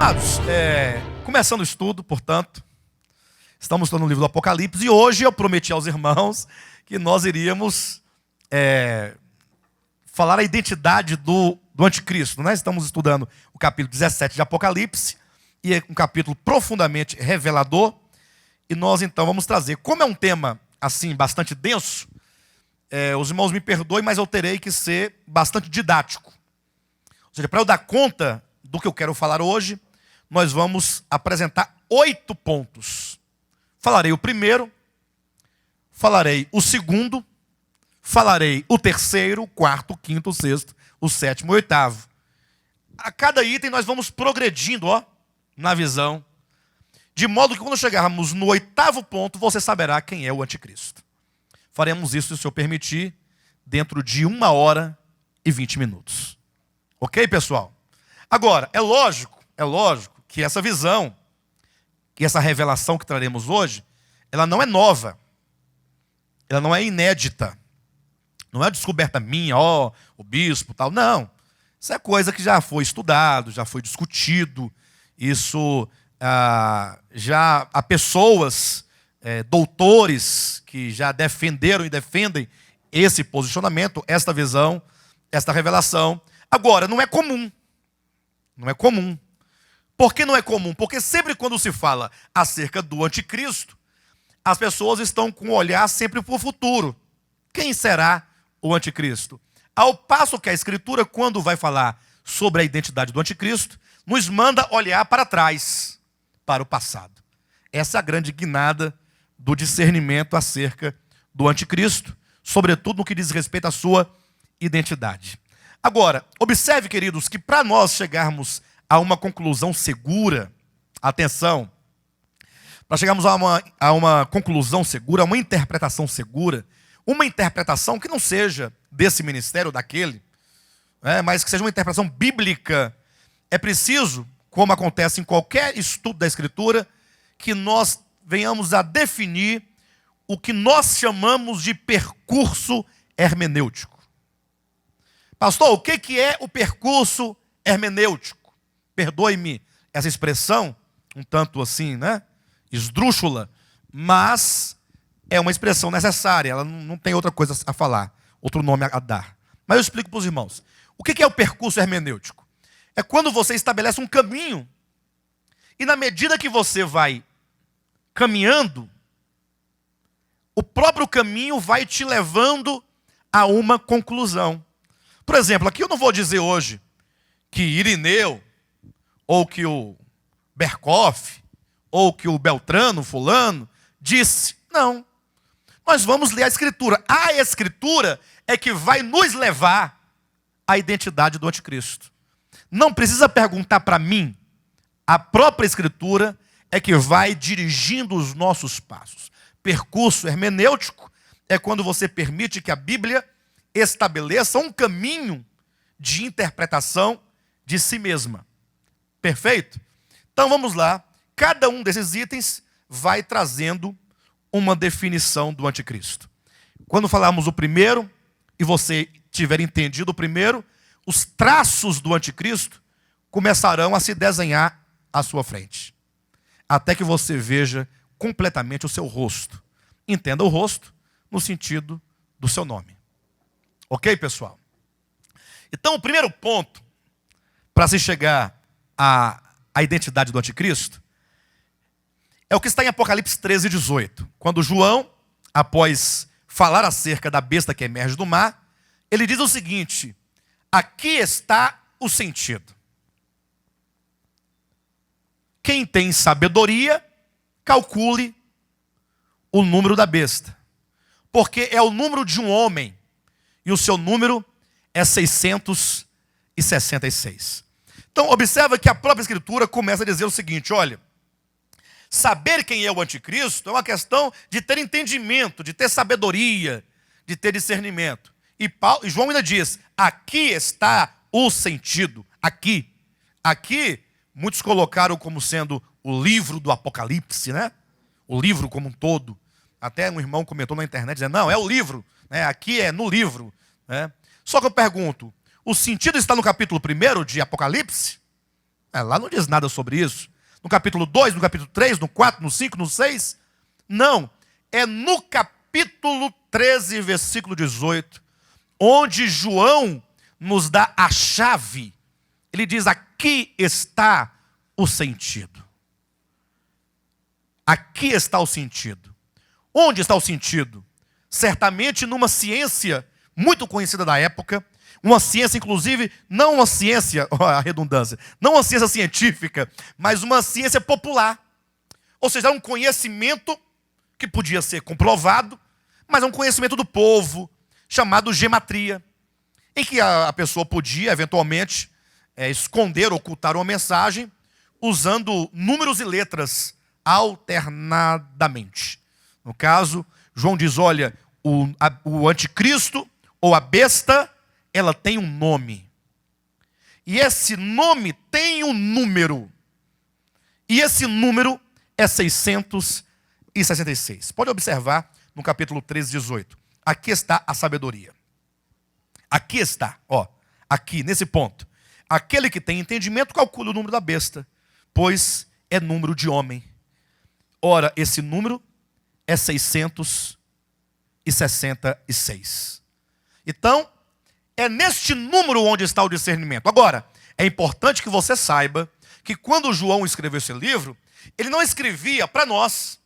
Amados, começando o estudo, portanto, estamos no livro do Apocalipse e hoje eu prometi aos irmãos que nós iríamos falar a identidade do anticristo, né? Estamos estudando o capítulo 17 de Apocalipse e é um capítulo profundamente revelador e nós então vamos trazer, como é um tema assim bastante denso, os irmãos me perdoem, mas eu terei que ser bastante didático. Ou seja, para eu dar conta do que eu quero falar hoje, nós vamos apresentar 8 pontos. Falarei o primeiro, falarei o segundo, falarei o terceiro, o quarto, o quinto, o sexto, o sétimo e o oitavo. A cada item nós vamos progredindo, na visão, de modo que quando chegarmos no 8º ponto, você saberá quem é o anticristo. Faremos isso, se o Senhor permitir, dentro de 1 hora e 20 minutos. Ok, pessoal? Agora, é lógico que essa visão, que essa revelação que traremos hoje, ela não é nova, ela não é inédita, não é descoberta minha, o bispo tal, não. Isso é coisa que já foi estudado, já foi discutido, isso já há pessoas, doutores, que já defenderam e defendem esse posicionamento, esta visão, esta revelação. Agora, não é comum. Não é comum. Por que não é comum? Porque sempre quando se fala acerca do anticristo, as pessoas estão com o olhar sempre para o futuro. Quem será o anticristo? Ao passo que a Escritura, quando vai falar sobre a identidade do anticristo, nos manda olhar para trás, para o passado. Essa é a grande guinada do discernimento acerca do anticristo, sobretudo no que diz respeito à sua identidade. Agora, observe, queridos, que para nós chegarmos a uma conclusão segura, atenção, para chegarmos a uma conclusão segura, a uma interpretação segura, uma interpretação que não seja desse ministério ou daquele, mas que seja uma interpretação bíblica, é preciso, como acontece em qualquer estudo da Escritura, que nós venhamos a definir o que nós chamamos de percurso hermenêutico. Pastor, o que é o percurso hermenêutico? Perdoe-me essa expressão, um tanto assim, esdrúxula, mas é uma expressão necessária, ela não tem outra coisa a falar, outro nome a dar. Mas eu explico para os irmãos. O que é o percurso hermenêutico? É quando você estabelece um caminho, e na medida que você vai caminhando, o próprio caminho vai te levando a uma conclusão. Por exemplo, aqui eu não vou dizer hoje que Irineu, ou que o Berkoff, ou que o Beltrano, fulano, disse. Não. Nós vamos ler a Escritura. A Escritura é que vai nos levar à identidade do anticristo. Não precisa perguntar para mim. A própria Escritura é que vai dirigindo os nossos passos. Percurso hermenêutico é quando você permite que a Bíblia estabeleça um caminho de interpretação de si mesma. Perfeito? Então vamos lá. Cada um desses itens vai trazendo uma definição do anticristo. Quando falarmos o primeiro, e você tiver entendido o primeiro, os traços do anticristo começarão a se desenhar à sua frente. Até que você veja completamente o seu rosto. Entenda o rosto no sentido do seu nome. Ok, pessoal? Então, o primeiro ponto para se chegar à identidade do anticristo é o que está em Apocalipse 13, 18. Quando João, após falar acerca da besta que emerge do mar, ele diz o seguinte: aqui está o sentido. Quem tem sabedoria, calcule o número da besta, porque é o número de um homem, e o seu número é 666. Então, observa que a própria Escritura começa a dizer o seguinte: olha, saber quem é o anticristo é uma questão de ter entendimento, de ter sabedoria, de ter discernimento. E João ainda diz, aqui está o sentido. Aqui, muitos colocaram como sendo o livro do Apocalipse, o livro como um todo. Até um irmão comentou na internet, dizendo, não, é o livro, aqui é no livro. Só que eu pergunto, o sentido está no capítulo 1 de Apocalipse? Lá não diz nada sobre isso. No capítulo 2, no capítulo 3, no 4, no 5, no 6. Não. É no capítulo 13, versículo 18, onde João nos dá a chave. Ele diz: aqui está o sentido. Aqui está o sentido. Onde está o sentido? Certamente numa ciência muito conhecida da época, uma ciência, inclusive, não uma ciência, a redundância, não uma ciência científica, mas uma ciência popular. Ou seja, um conhecimento que podia ser comprovado, mas é um conhecimento do povo, chamado gematria, em que a pessoa podia, eventualmente, esconder, ocultar uma mensagem, usando números e letras alternadamente. No caso, João diz: olha, o anticristo, ou a besta, ela tem um nome. E esse nome tem um número. E esse número é 666. Pode observar no capítulo 13, 18. Aqui está a sabedoria. Aqui está, aqui, nesse ponto. Aquele que tem entendimento calcula o número da besta, pois é número de homem. Ora, esse número é 666. Então, é neste número onde está o discernimento. Agora, é importante que você saiba que quando João escreveu esse livro, ele não escrevia para nós.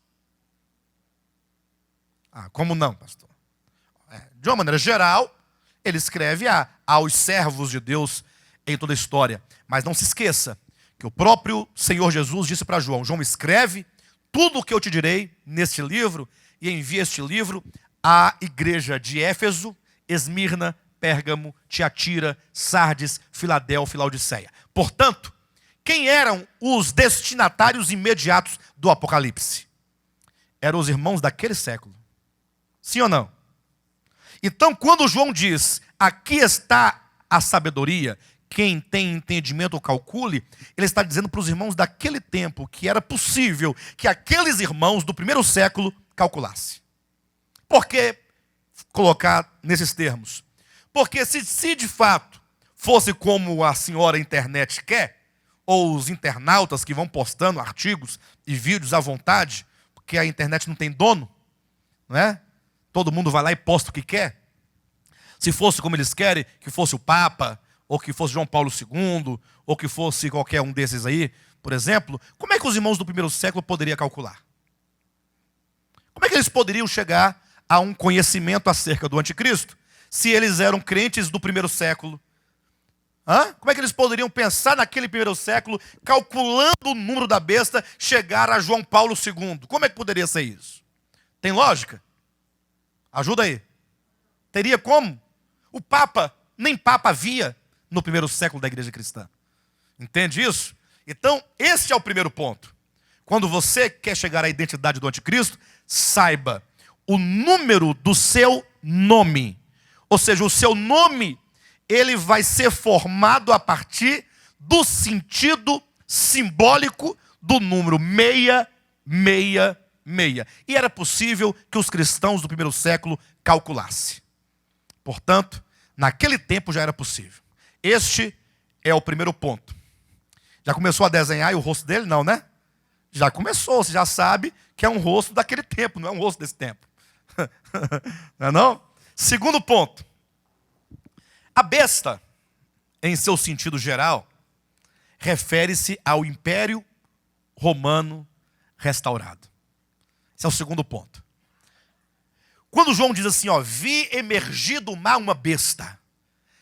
Como não, pastor? De uma maneira geral, ele escreve aos servos de Deus em toda a história. Mas não se esqueça que o próprio Senhor Jesus disse para João: João, escreve tudo o que eu te direi neste livro e envia este livro à igreja de Éfeso, Esmirna, Pérgamo, Tiatira, Sardes, Filadélfia e Laodiceia. Portanto, quem eram os destinatários imediatos do Apocalipse? Eram os irmãos daquele século. Sim ou não? Então, quando João diz: aqui está a sabedoria, quem tem entendimento calcule, ele está dizendo para os irmãos daquele tempo que era possível que aqueles irmãos do primeiro século calculassem. Por que colocar nesses termos? Porque se de fato fosse como a senhora internet quer, ou os internautas que vão postando artigos e vídeos à vontade, porque a internet não tem dono, não é? Todo mundo vai lá e posta o que quer. Se fosse como eles querem, que fosse o Papa, ou que fosse João Paulo II, ou que fosse qualquer um desses aí, por exemplo, como é que os irmãos do primeiro século poderiam calcular? Como é que eles poderiam chegar a um conhecimento acerca do anticristo, se eles eram crentes do primeiro século? Como é que eles poderiam pensar naquele primeiro século, calculando o número da besta, chegar a João Paulo II? Como é que poderia ser isso? Tem lógica? Ajuda aí. Teria como? O Papa, nem Papa havia no primeiro século da igreja cristã. Entende isso? Então, esse é o primeiro ponto. Quando você quer chegar à identidade do anticristo, saiba o número do seu nome. Ou seja, o seu nome, ele vai ser formado a partir do sentido simbólico do número 666. E era possível que os cristãos do primeiro século calculassem. Portanto, naquele tempo já era possível. Este é o primeiro ponto. Já começou a desenhar o rosto dele? Não, né? Já começou, você já sabe que é um rosto daquele tempo, não é um rosto desse tempo. Não é não? Segundo ponto. A besta, em seu sentido geral, refere-se ao Império Romano restaurado. Esse é o segundo ponto. Quando João diz assim, vi emergir do mar uma besta.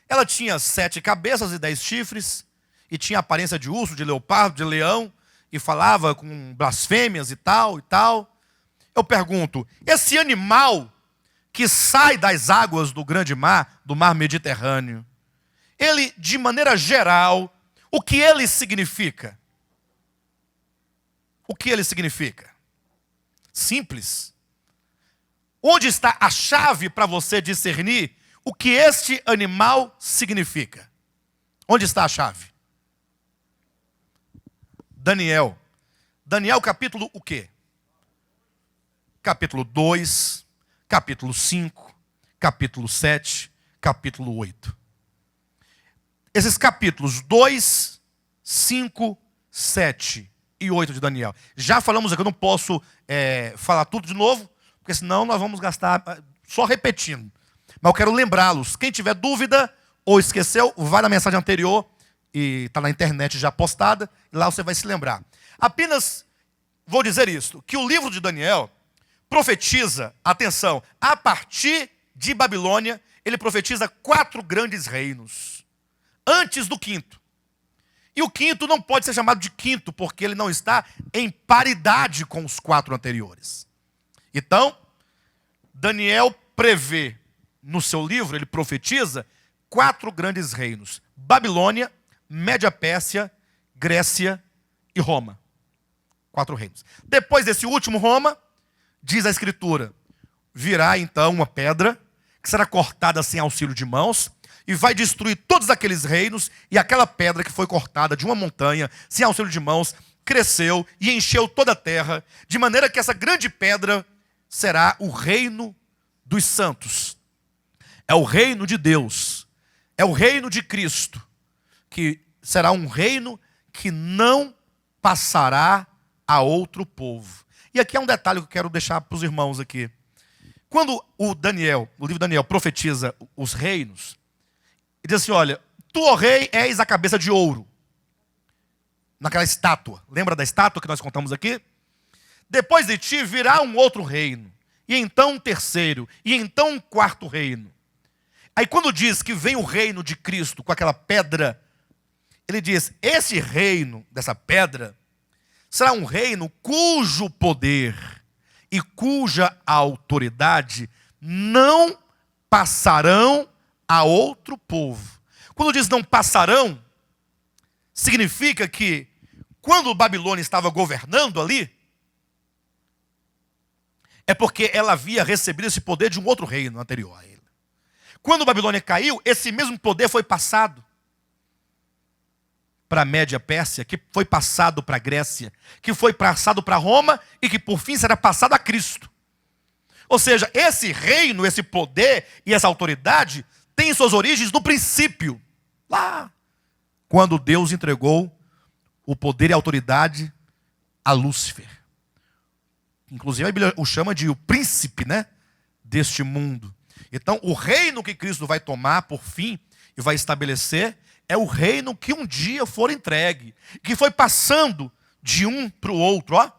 Ela tinha 7 cabeças e 10 chifres, e tinha aparência de urso, de leopardo, de leão, e falava com blasfêmias e tal, e tal. Eu pergunto, esse animal que sai das águas do grande mar, do mar Mediterrâneo, ele, de maneira geral, o que ele significa? O que ele significa? Simples. Onde está a chave para você discernir o que este animal significa? Onde está a chave? Daniel. Daniel capítulo o quê? Capítulo 2, capítulo 5, capítulo 7, capítulo 8. Esses capítulos 2, 5, 7 e 8 de Daniel. Já falamos aqui, eu não posso falar tudo de novo, porque senão nós vamos gastar só repetindo. Mas eu quero lembrá-los. Quem tiver dúvida ou esqueceu, vai na mensagem anterior, e está na internet já postada, e lá você vai se lembrar. Apenas vou dizer isso, que o livro de Daniel profetiza, atenção, a partir de Babilônia, ele profetiza 4 grandes reinos, antes do quinto. E o quinto não pode ser chamado de quinto, porque ele não está em paridade com os 4 anteriores. Então, Daniel prevê, no seu livro, ele profetiza 4 grandes reinos: Babilônia, Média-Pérsia, Grécia e Roma. 4 reinos. Depois desse último Roma, diz a Escritura, virá então uma pedra, que será cortada sem auxílio de mãos, e vai destruir todos aqueles reinos, e aquela pedra que foi cortada de uma montanha, sem auxílio de mãos, cresceu e encheu toda a terra, de maneira que essa grande pedra será o reino dos santos. É o reino de Deus, é o reino de Cristo, que será um reino que não passará a outro povo. E aqui é um detalhe que eu quero deixar para os irmãos aqui. Quando o livro de Daniel profetiza os reinos, ele diz assim, olha, tu, ó rei, és a cabeça de ouro. Naquela estátua. Lembra da estátua que nós contamos aqui? Depois de ti virá um outro reino. E então um terceiro. E então um quarto reino. Aí quando diz que vem o reino de Cristo com aquela pedra, ele diz, esse reino dessa pedra será um reino cujo poder e cuja autoridade não passarão a outro povo. Quando diz não passarão, significa que quando Babilônia estava governando ali, é porque ela havia recebido esse poder de um outro reino anterior a ele. Quando Babilônia caiu, esse mesmo poder foi passado para a Média-Pérsia, que foi passado para a Grécia, que foi passado para Roma e que por fim será passado a Cristo. Ou seja, esse reino, esse poder e essa autoridade tem suas origens no princípio, lá, quando Deus entregou o poder e a autoridade a Lúcifer. Inclusive a Bíblia o chama de o príncipe, né, deste mundo. Então o reino que Cristo vai tomar por fim e vai estabelecer é o reino que um dia for entregue, que foi passando de um para o outro, ó.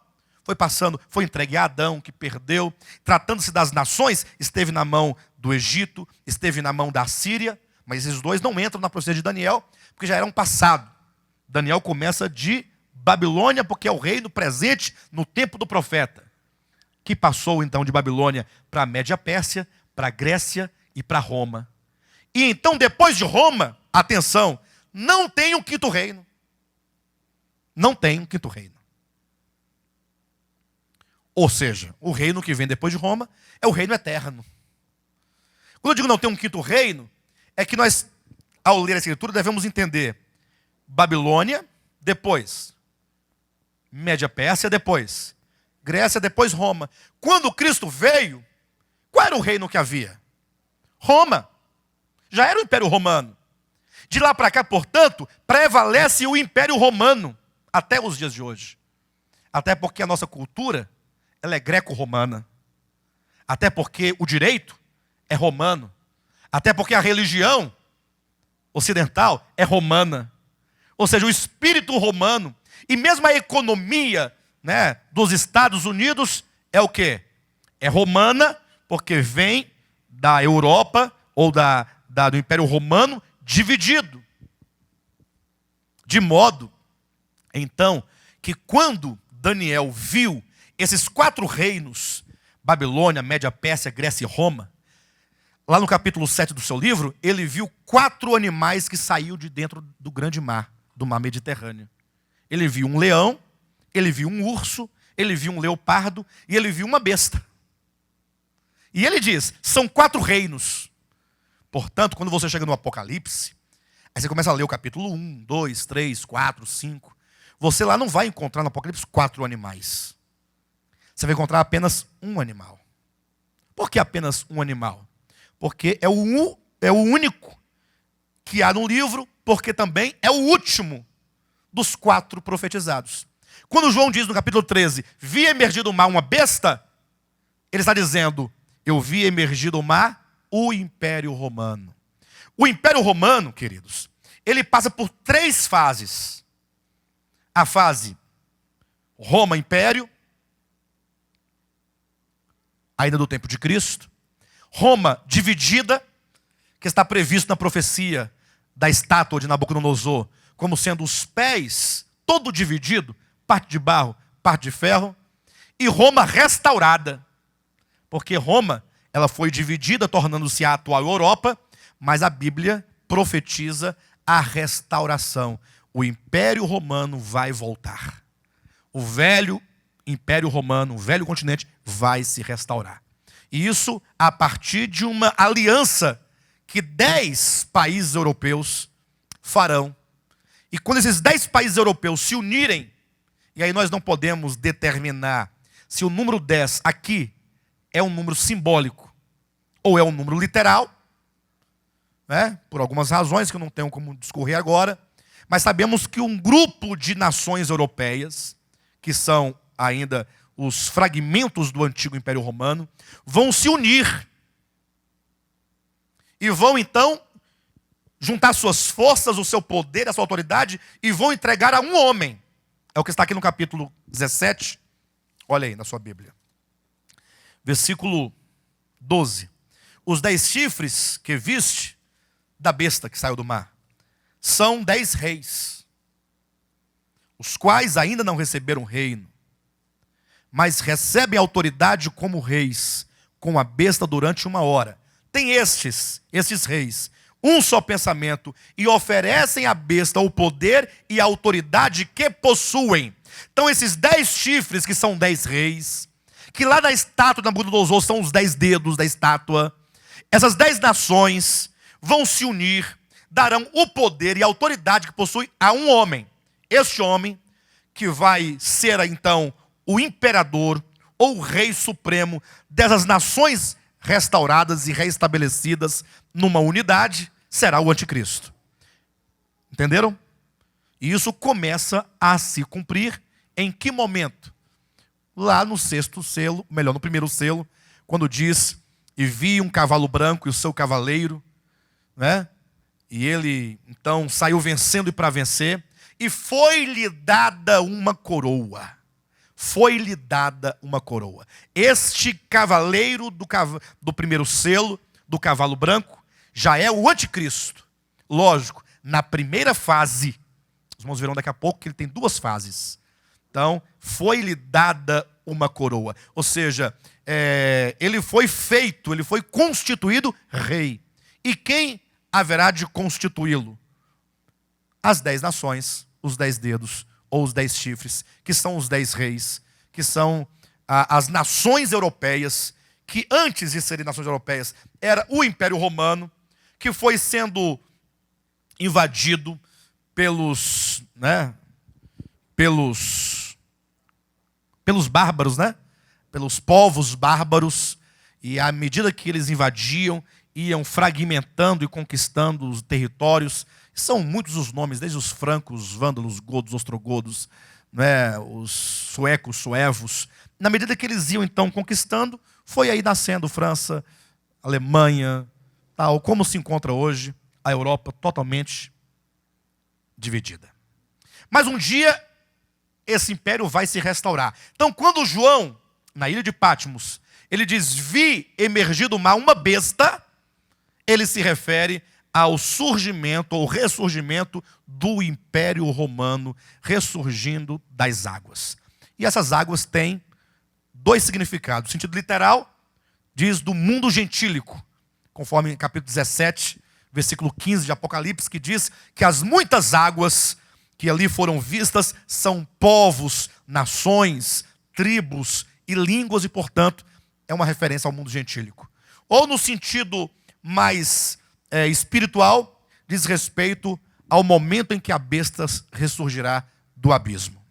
Foi entregue a Adão, que perdeu. Tratando-se das nações, esteve na mão do Egito, esteve na mão da Síria, mas esses dois não entram na profecia de Daniel, porque já eram passado. Daniel começa de Babilônia, porque é o reino presente no tempo do profeta, que passou então de Babilônia para a Média-Pérsia, para a Grécia e para Roma. E então, depois de Roma, atenção, não tem um quinto reino. Não tem um quinto reino. Ou seja, o reino que vem depois de Roma é o reino eterno. Quando eu digo não tem um quinto reino, é que nós, ao ler a Escritura, devemos entender Babilônia, depois Média-Pérsia, depois Grécia, depois Roma. Quando Cristo veio, qual era o reino que havia? Roma. Já era o Império Romano. De lá para cá, portanto, prevalece o Império Romano até os dias de hoje. Até porque a nossa cultura, ela é greco-romana. Até porque o direito é romano. Até porque a religião ocidental é romana. Ou seja, o espírito romano. E mesmo a economia, né, dos Estados Unidos é o quê? É romana, porque vem da Europa ou do Império Romano dividido. De modo, então, que quando Daniel viu esses 4 reinos, Babilônia, Média-Pérsia, Grécia e Roma, lá no capítulo 7 do seu livro, ele viu 4 animais que saíram de dentro do grande mar, do mar Mediterrâneo. Ele viu um leão, ele viu um urso, ele viu um leopardo e ele viu uma besta. E ele diz, são 4 reinos. Portanto, quando você chega no Apocalipse, aí você começa a ler o capítulo 1, 2, 3, 4, 5. Você lá não vai encontrar no Apocalipse 4 animais. Você vai encontrar apenas um animal. Por que apenas um animal? Porque é o único que há no livro, porque também é o último dos 4 profetizados. Quando João diz no capítulo 13, vi emergir do mar uma besta, ele está dizendo, eu vi emergir do mar o Império Romano. O Império Romano, queridos, ele passa por 3 fases. A fase Roma Império, ainda do tempo de Cristo. Roma dividida, que está previsto na profecia da estátua de Nabucodonosor, como sendo os pés, todo dividido, parte de barro, parte de ferro. E Roma restaurada, porque Roma, ela foi dividida, tornando-se a atual Europa, mas a Bíblia profetiza a restauração. O Império Romano vai voltar. O velho Império Romano, o velho continente, vai se restaurar. E isso a partir de uma aliança que 10 países europeus farão. E quando esses 10 países europeus se unirem, e aí nós não podemos determinar se o número 10 aqui é um número simbólico ou é um número literal, né? Por algumas razões que eu não tenho como discorrer agora, mas sabemos que um grupo de nações europeias, que são ainda os fragmentos do antigo Império Romano, vão se unir e vão então juntar suas forças, o seu poder, a sua autoridade e vão entregar a um homem. É o que está aqui no capítulo 17. Olha aí na sua Bíblia. Versículo 12. Os 10 chifres que viste da besta que saiu do mar são 10 reis, os quais ainda não receberam reino, mas recebem autoridade como reis, com a besta durante 1 hora. Tem estes reis, um só pensamento, e oferecem à besta o poder e a autoridade que possuem. Então esses 10 chifres, que são 10 reis, que lá na estátua de Nabucodonosor são os 10 dedos da estátua, essas 10 nações vão se unir, darão o poder e a autoridade que possui a um homem. Este homem que vai ser então o imperador ou o rei supremo dessas nações restauradas e reestabelecidas numa unidade, será o anticristo. Entenderam? E isso começa a se cumprir em que momento? Lá no 6º selo, melhor, no 1º selo, quando diz, e vi um cavalo branco e o seu cavaleiro, né? E ele então saiu vencendo e para vencer, e foi-lhe dada uma coroa. Foi-lhe dada uma coroa. Este cavaleiro do 1º selo, do cavalo branco, já é o anticristo. Lógico, na primeira fase, os irmãos verão daqui a pouco que ele tem 2 fases. Então, foi-lhe dada uma coroa. Ou seja, ele foi feito, ele foi constituído rei. E quem haverá de constituí-lo? As 10 nações, os 10 dedos, ou os 10 chifres, que são os 10 reis, que são as nações europeias, que antes de serem nações europeias, era o Império Romano, que foi sendo invadido pelos bárbaros, né? Pelos povos bárbaros, e à medida que eles invadiam, iam fragmentando e conquistando os territórios. São muitos os nomes, desde os francos, os vândalos, godos, ostrogodos, né? Os suecos, suevos. Na medida que eles iam então conquistando, foi aí nascendo França, Alemanha, tal, como se encontra hoje a Europa totalmente dividida. Mas um dia esse império vai se restaurar. Então quando João, na ilha de Patmos, ele diz, vi emergir do mar uma besta, ele se refere ao surgimento ou ressurgimento do Império Romano, ressurgindo das águas. E essas águas têm 2 significados. O sentido literal diz do mundo gentílico, conforme capítulo 17, versículo 15 de Apocalipse, que diz que as muitas águas que ali foram vistas são povos, nações, tribos e línguas, e portanto é uma referência ao mundo gentílico. Ou no sentido mais espiritual, diz respeito ao momento em que a besta ressurgirá do abismo.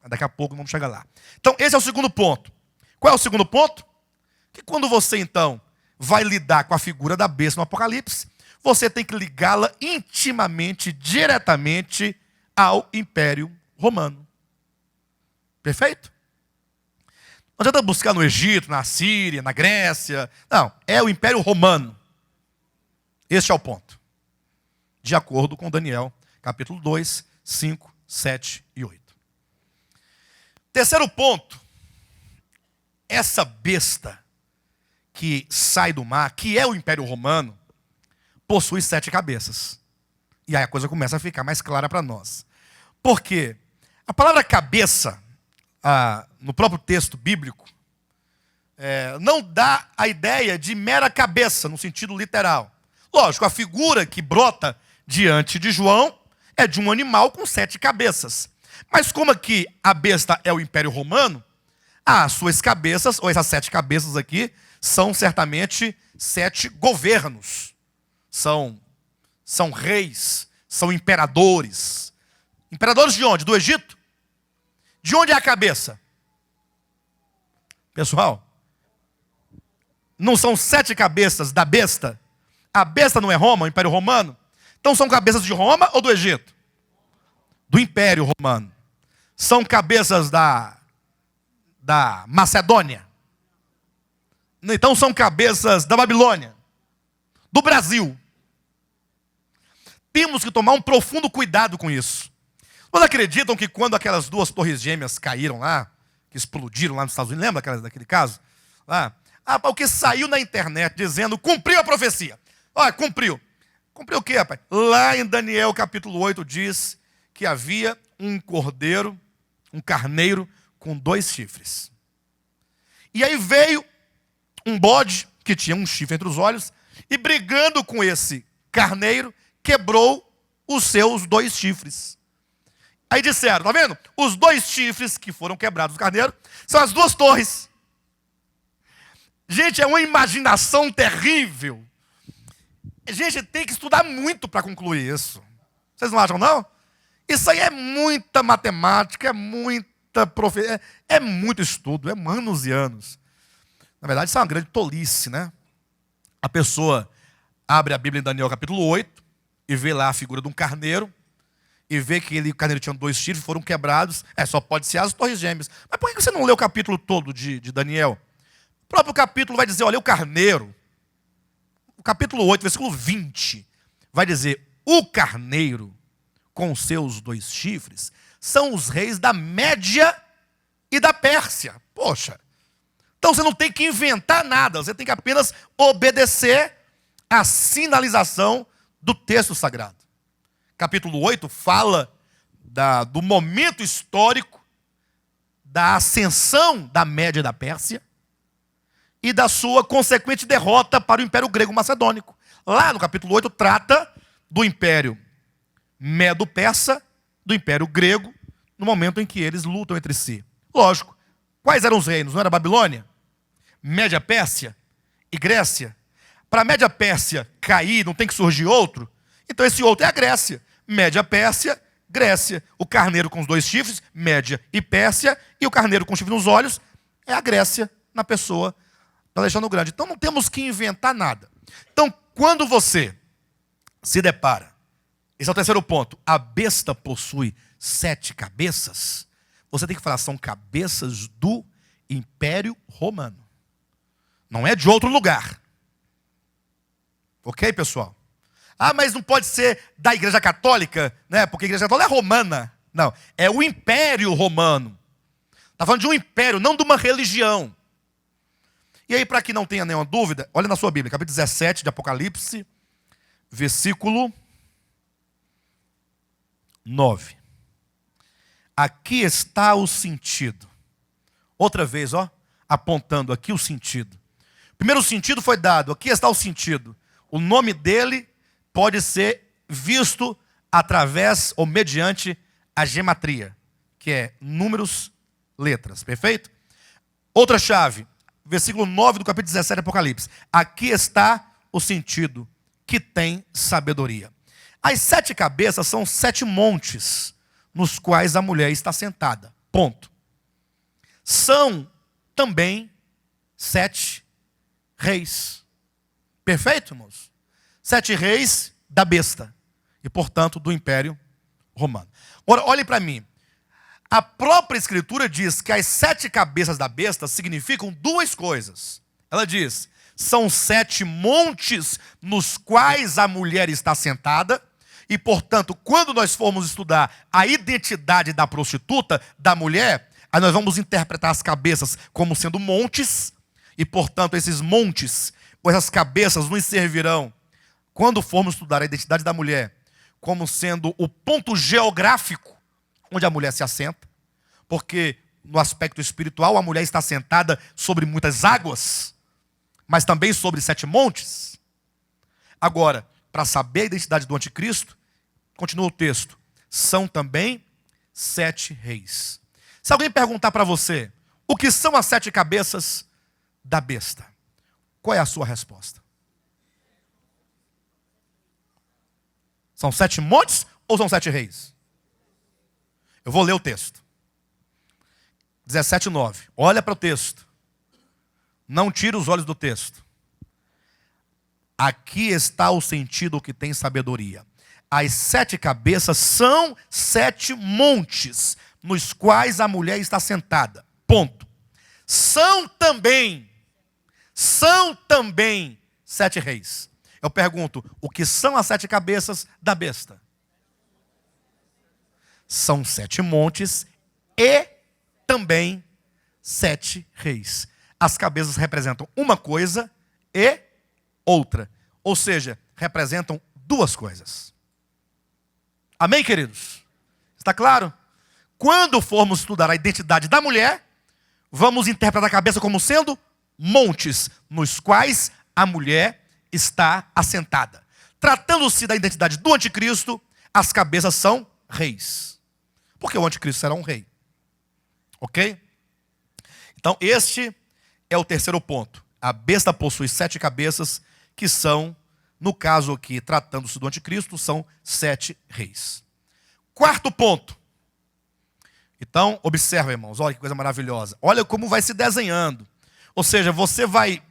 Daqui a pouco vamos chegar lá. Então esse é o segundo ponto. Qual é o segundo ponto? Que quando você então vai lidar com a figura da besta no Apocalipse, você tem que ligá-la intimamente, diretamente ao Império Romano. Perfeito? Não adianta buscar no Egito, na Síria, na Grécia. Não, é o Império Romano. Este é o ponto. De acordo com Daniel, capítulo 2, 5, 7 e 8. Terceiro ponto. Essa besta que sai do mar, que é o Império Romano, possui 7 cabeças. E aí a coisa começa a ficar mais clara para nós. Por quê? A palavra cabeça, no próprio texto bíblico, não dá a ideia de mera cabeça, no sentido literal. Lógico, a figura que brota diante de João é de um animal com 7 cabeças. Mas como aqui a besta é o Império Romano, as suas cabeças, ou essas 7 cabeças aqui, são certamente 7 governos. São reis, são imperadores. Imperadores de onde? Do Egito? De onde é a cabeça? Pessoal, não são 7 cabeças da besta? A besta não é Roma, o Império Romano? Então são cabeças de Roma ou do Egito? Do Império Romano. São cabeças da Macedônia? Então são cabeças da Babilônia? Do Brasil? Temos que tomar um profundo cuidado com isso. Vocês acreditam que quando aquelas 2 torres gêmeas caíram lá, que explodiram lá nos Estados Unidos, lembra daquele caso? Lá, o que saiu na internet dizendo, cumpriu a profecia. Olha, cumpriu. Cumpriu o quê, rapaz? Lá em Daniel capítulo 8 diz que havia um cordeiro, um carneiro com 2 chifres. E aí veio um bode que tinha um chifre entre os olhos e brigando com esse carneiro, quebrou os seus 2 chifres. Aí disseram, tá vendo? Os 2 chifres que foram quebrados do carneiro são as 2 torres. Gente, é uma imaginação terrível. Gente, tem que estudar muito para concluir isso. Vocês não acham, não? Isso aí é muita matemática, é muita profecia, é muito estudo, é anos e anos. Na verdade, isso é uma grande tolice, né? A pessoa abre a Bíblia em Daniel capítulo 8 e vê lá a figura de um carneiro e vê que o carneiro tinha 2 chifres, foram quebrados. Só pode ser as torres gêmeas. Mas por que você não lê o capítulo todo de Daniel? O próprio capítulo vai dizer, olha, o carneiro, o capítulo 8, versículo 20, vai dizer, o carneiro com seus 2 chifres são os reis da Média e da Pérsia. Poxa, então você não tem que inventar nada, você tem que apenas obedecer à sinalização do texto sagrado. Capítulo 8 fala do momento histórico da ascensão da Média e da Pérsia e da sua consequente derrota para o Império Grego Macedônico. Lá no capítulo 8 trata do Império Medo-Persa, do Império Grego, no momento em que eles lutam entre si. Lógico, quais eram os reinos? Não era Babilônia? Média-Pérsia e Grécia? Para a Média-Pérsia cair, não tem que surgir outro? Então esse outro é a Grécia. Média-Pérsia, Grécia. O carneiro com os 2 chifres, Média e Pérsia, e o carneiro com chifre nos olhos é a Grécia, na pessoa do Alexandre o Grande. Então não temos que inventar nada. Então, quando você se depara, esse é o terceiro ponto, a besta possui 7 cabeças, você tem que falar, são cabeças do Império Romano. Não é de outro lugar. Ok, pessoal? Mas não pode ser da Igreja Católica, né? Porque a Igreja Católica é romana. Não, é o Império Romano. Está falando de um império, não de uma religião. E aí, para que não tenha nenhuma dúvida, olha na sua Bíblia, capítulo 17 de Apocalipse, versículo 9. Aqui está o sentido. Outra vez, apontando aqui o sentido. Primeiro sentido foi dado, aqui está o sentido. O nome dele pode ser visto através ou mediante a gematria, que é números, letras, perfeito? Outra chave, versículo 9 do capítulo 17 de Apocalipse. Aqui está o sentido, que tem sabedoria. As 7 cabeças são 7 montes nos quais a mulher está sentada. Ponto. São também 7 reis. Perfeito, irmãos? 7 reis da besta. E, portanto, do Império Romano. Agora, olhe para mim. A própria Escritura diz que as 7 cabeças da besta significam 2 coisas. Ela diz, são 7 montes nos quais a mulher está sentada, e, portanto, quando nós formos estudar a identidade da prostituta, da mulher, aí nós vamos interpretar as cabeças como sendo montes, e, portanto, esses montes, ou essas cabeças nos servirão, quando formos estudar a identidade da mulher, como sendo o ponto geográfico onde a mulher se assenta, porque no aspecto espiritual a mulher está sentada sobre muitas águas, mas também sobre 7 montes. Agora, para saber a identidade do anticristo, continua o texto, são também 7 reis. Se alguém perguntar para você, o que são as 7 cabeças da besta? Qual é a sua resposta? São 7 montes ou são 7 reis? Eu vou ler o texto. 17:9. Olha para o texto. Não tire os olhos do texto. Aqui está o sentido que tem sabedoria. As 7 cabeças são 7 montes, nos quais a mulher está sentada. Ponto. São também 7 reis. Eu pergunto, o que são as 7 cabeças da besta? São 7 montes e também 7 reis. As cabeças representam uma coisa e outra. Ou seja, representam 2 coisas. Amém, queridos? Está claro? Quando formos estudar a identidade da mulher, vamos interpretar a cabeça como sendo montes, nos quais a mulher está assentada. Tratando-se da identidade do anticristo, as cabeças são reis. Porque o anticristo será um rei. Ok? Então, este é o terceiro ponto. A besta possui 7 cabeças, que são, no caso aqui, tratando-se do anticristo, são 7 reis. Quarto ponto. Então, observa, irmãos, olha que coisa maravilhosa. Olha como vai se desenhando. Ou seja, você vai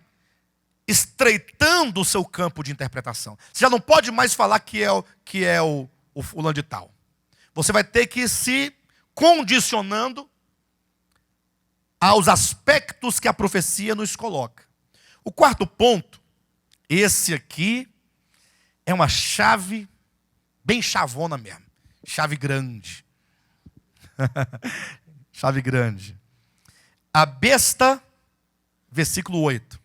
estreitando o seu campo de interpretação. Você já não pode mais falar que é o fulano de tal. Você vai ter que ir se condicionando aos aspectos que a profecia nos coloca. O quarto ponto, esse aqui, é uma chave bem chavona mesmo. Chave grande. Chave grande. A besta, versículo 8,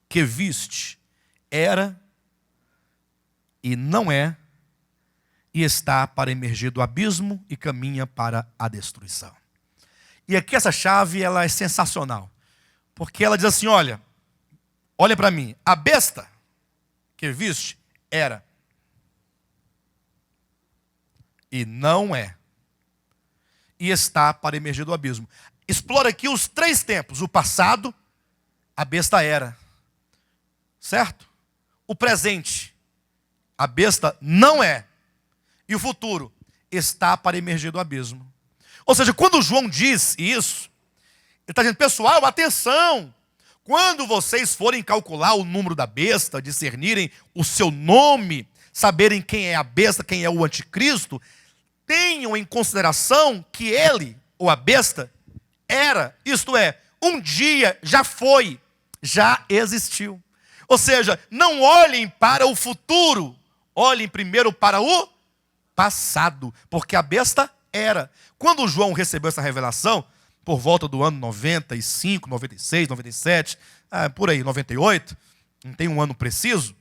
que viste, era e não é, e está para emergir do abismo e caminha para a destruição. E aqui essa chave, ela é sensacional. Porque ela diz assim, olha para mim, a besta que viste era e não é, e está para emergir do abismo. Explora aqui os 3 tempos. O passado, a besta era. Certo? O presente, a besta não é. E o futuro, está para emergir do abismo. Ou seja, quando João diz isso, ele está dizendo, pessoal, atenção. Quando vocês forem calcular o número da besta, discernirem o seu nome, saberem quem é a besta, quem é o anticristo, tenham em consideração que ele, ou a besta, era, isto é, um dia já foi, já existiu. Ou seja, não olhem para o futuro, olhem primeiro para o passado, porque a besta era. Quando João recebeu essa revelação, por volta do ano 95, 96, 97, por aí, 98, não tem um ano preciso,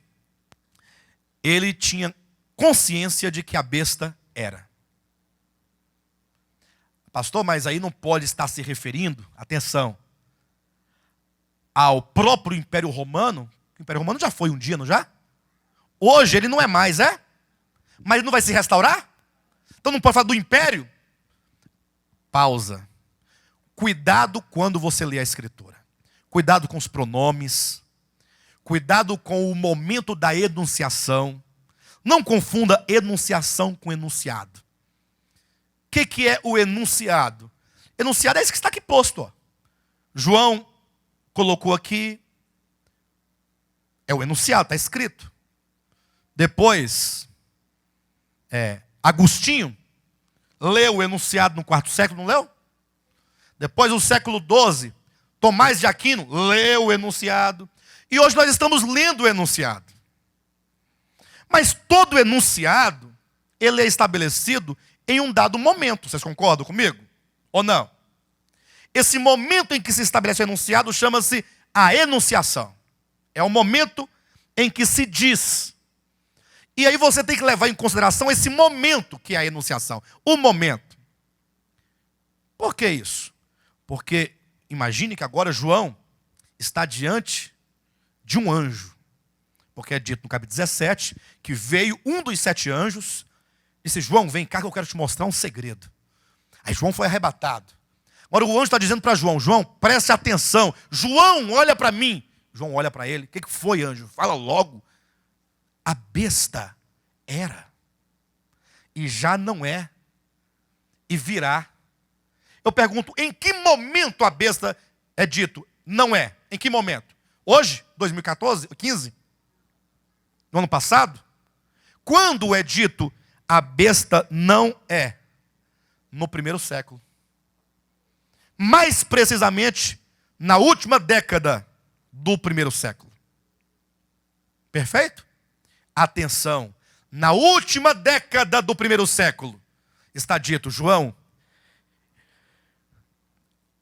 ele tinha consciência de que a besta era. Pastor, mas aí não pode estar se referindo, atenção, ao próprio Império Romano. O Império Romano já foi um dia, não já? Hoje ele não é mais, é? Mas ele não vai se restaurar? Então não pode falar do Império? Pausa. Cuidado quando você lê a Escritura. Cuidado com os pronomes. Cuidado com o momento da enunciação. Não confunda enunciação com enunciado. O que é o enunciado? Enunciado é isso que está aqui posto. Ó. João colocou aqui. É o enunciado, está escrito. Depois, Agostinho leu o enunciado no quarto século, não leu? Depois, no século XII, Tomás de Aquino leu o enunciado. E hoje nós estamos lendo o enunciado. Mas todo enunciado, ele é estabelecido em um dado momento. Vocês concordam comigo? Ou não? Esse momento em que se estabelece o enunciado chama-se a enunciação. É o momento em que se diz. E aí você tem que levar em consideração esse momento que é a enunciação. O momento. Por que isso? Porque imagine que agora João está diante de um anjo. Porque é dito no capítulo 17 que veio um dos 7 anjos e disse: João, vem cá que eu quero te mostrar um segredo. Aí João foi arrebatado. Agora o anjo está dizendo para João: João, preste atenção. João, olha para mim. João olha para ele. O que foi, anjo? Fala logo. A besta era, e já não é, e virá. Eu pergunto, em que momento a besta é dito não é? Em que momento? Hoje? 2014? 15? No ano passado? Quando é dito a besta não é? No primeiro século. Mais precisamente, na última década do primeiro século. Perfeito? Atenção, na última década do primeiro século, está dito, João,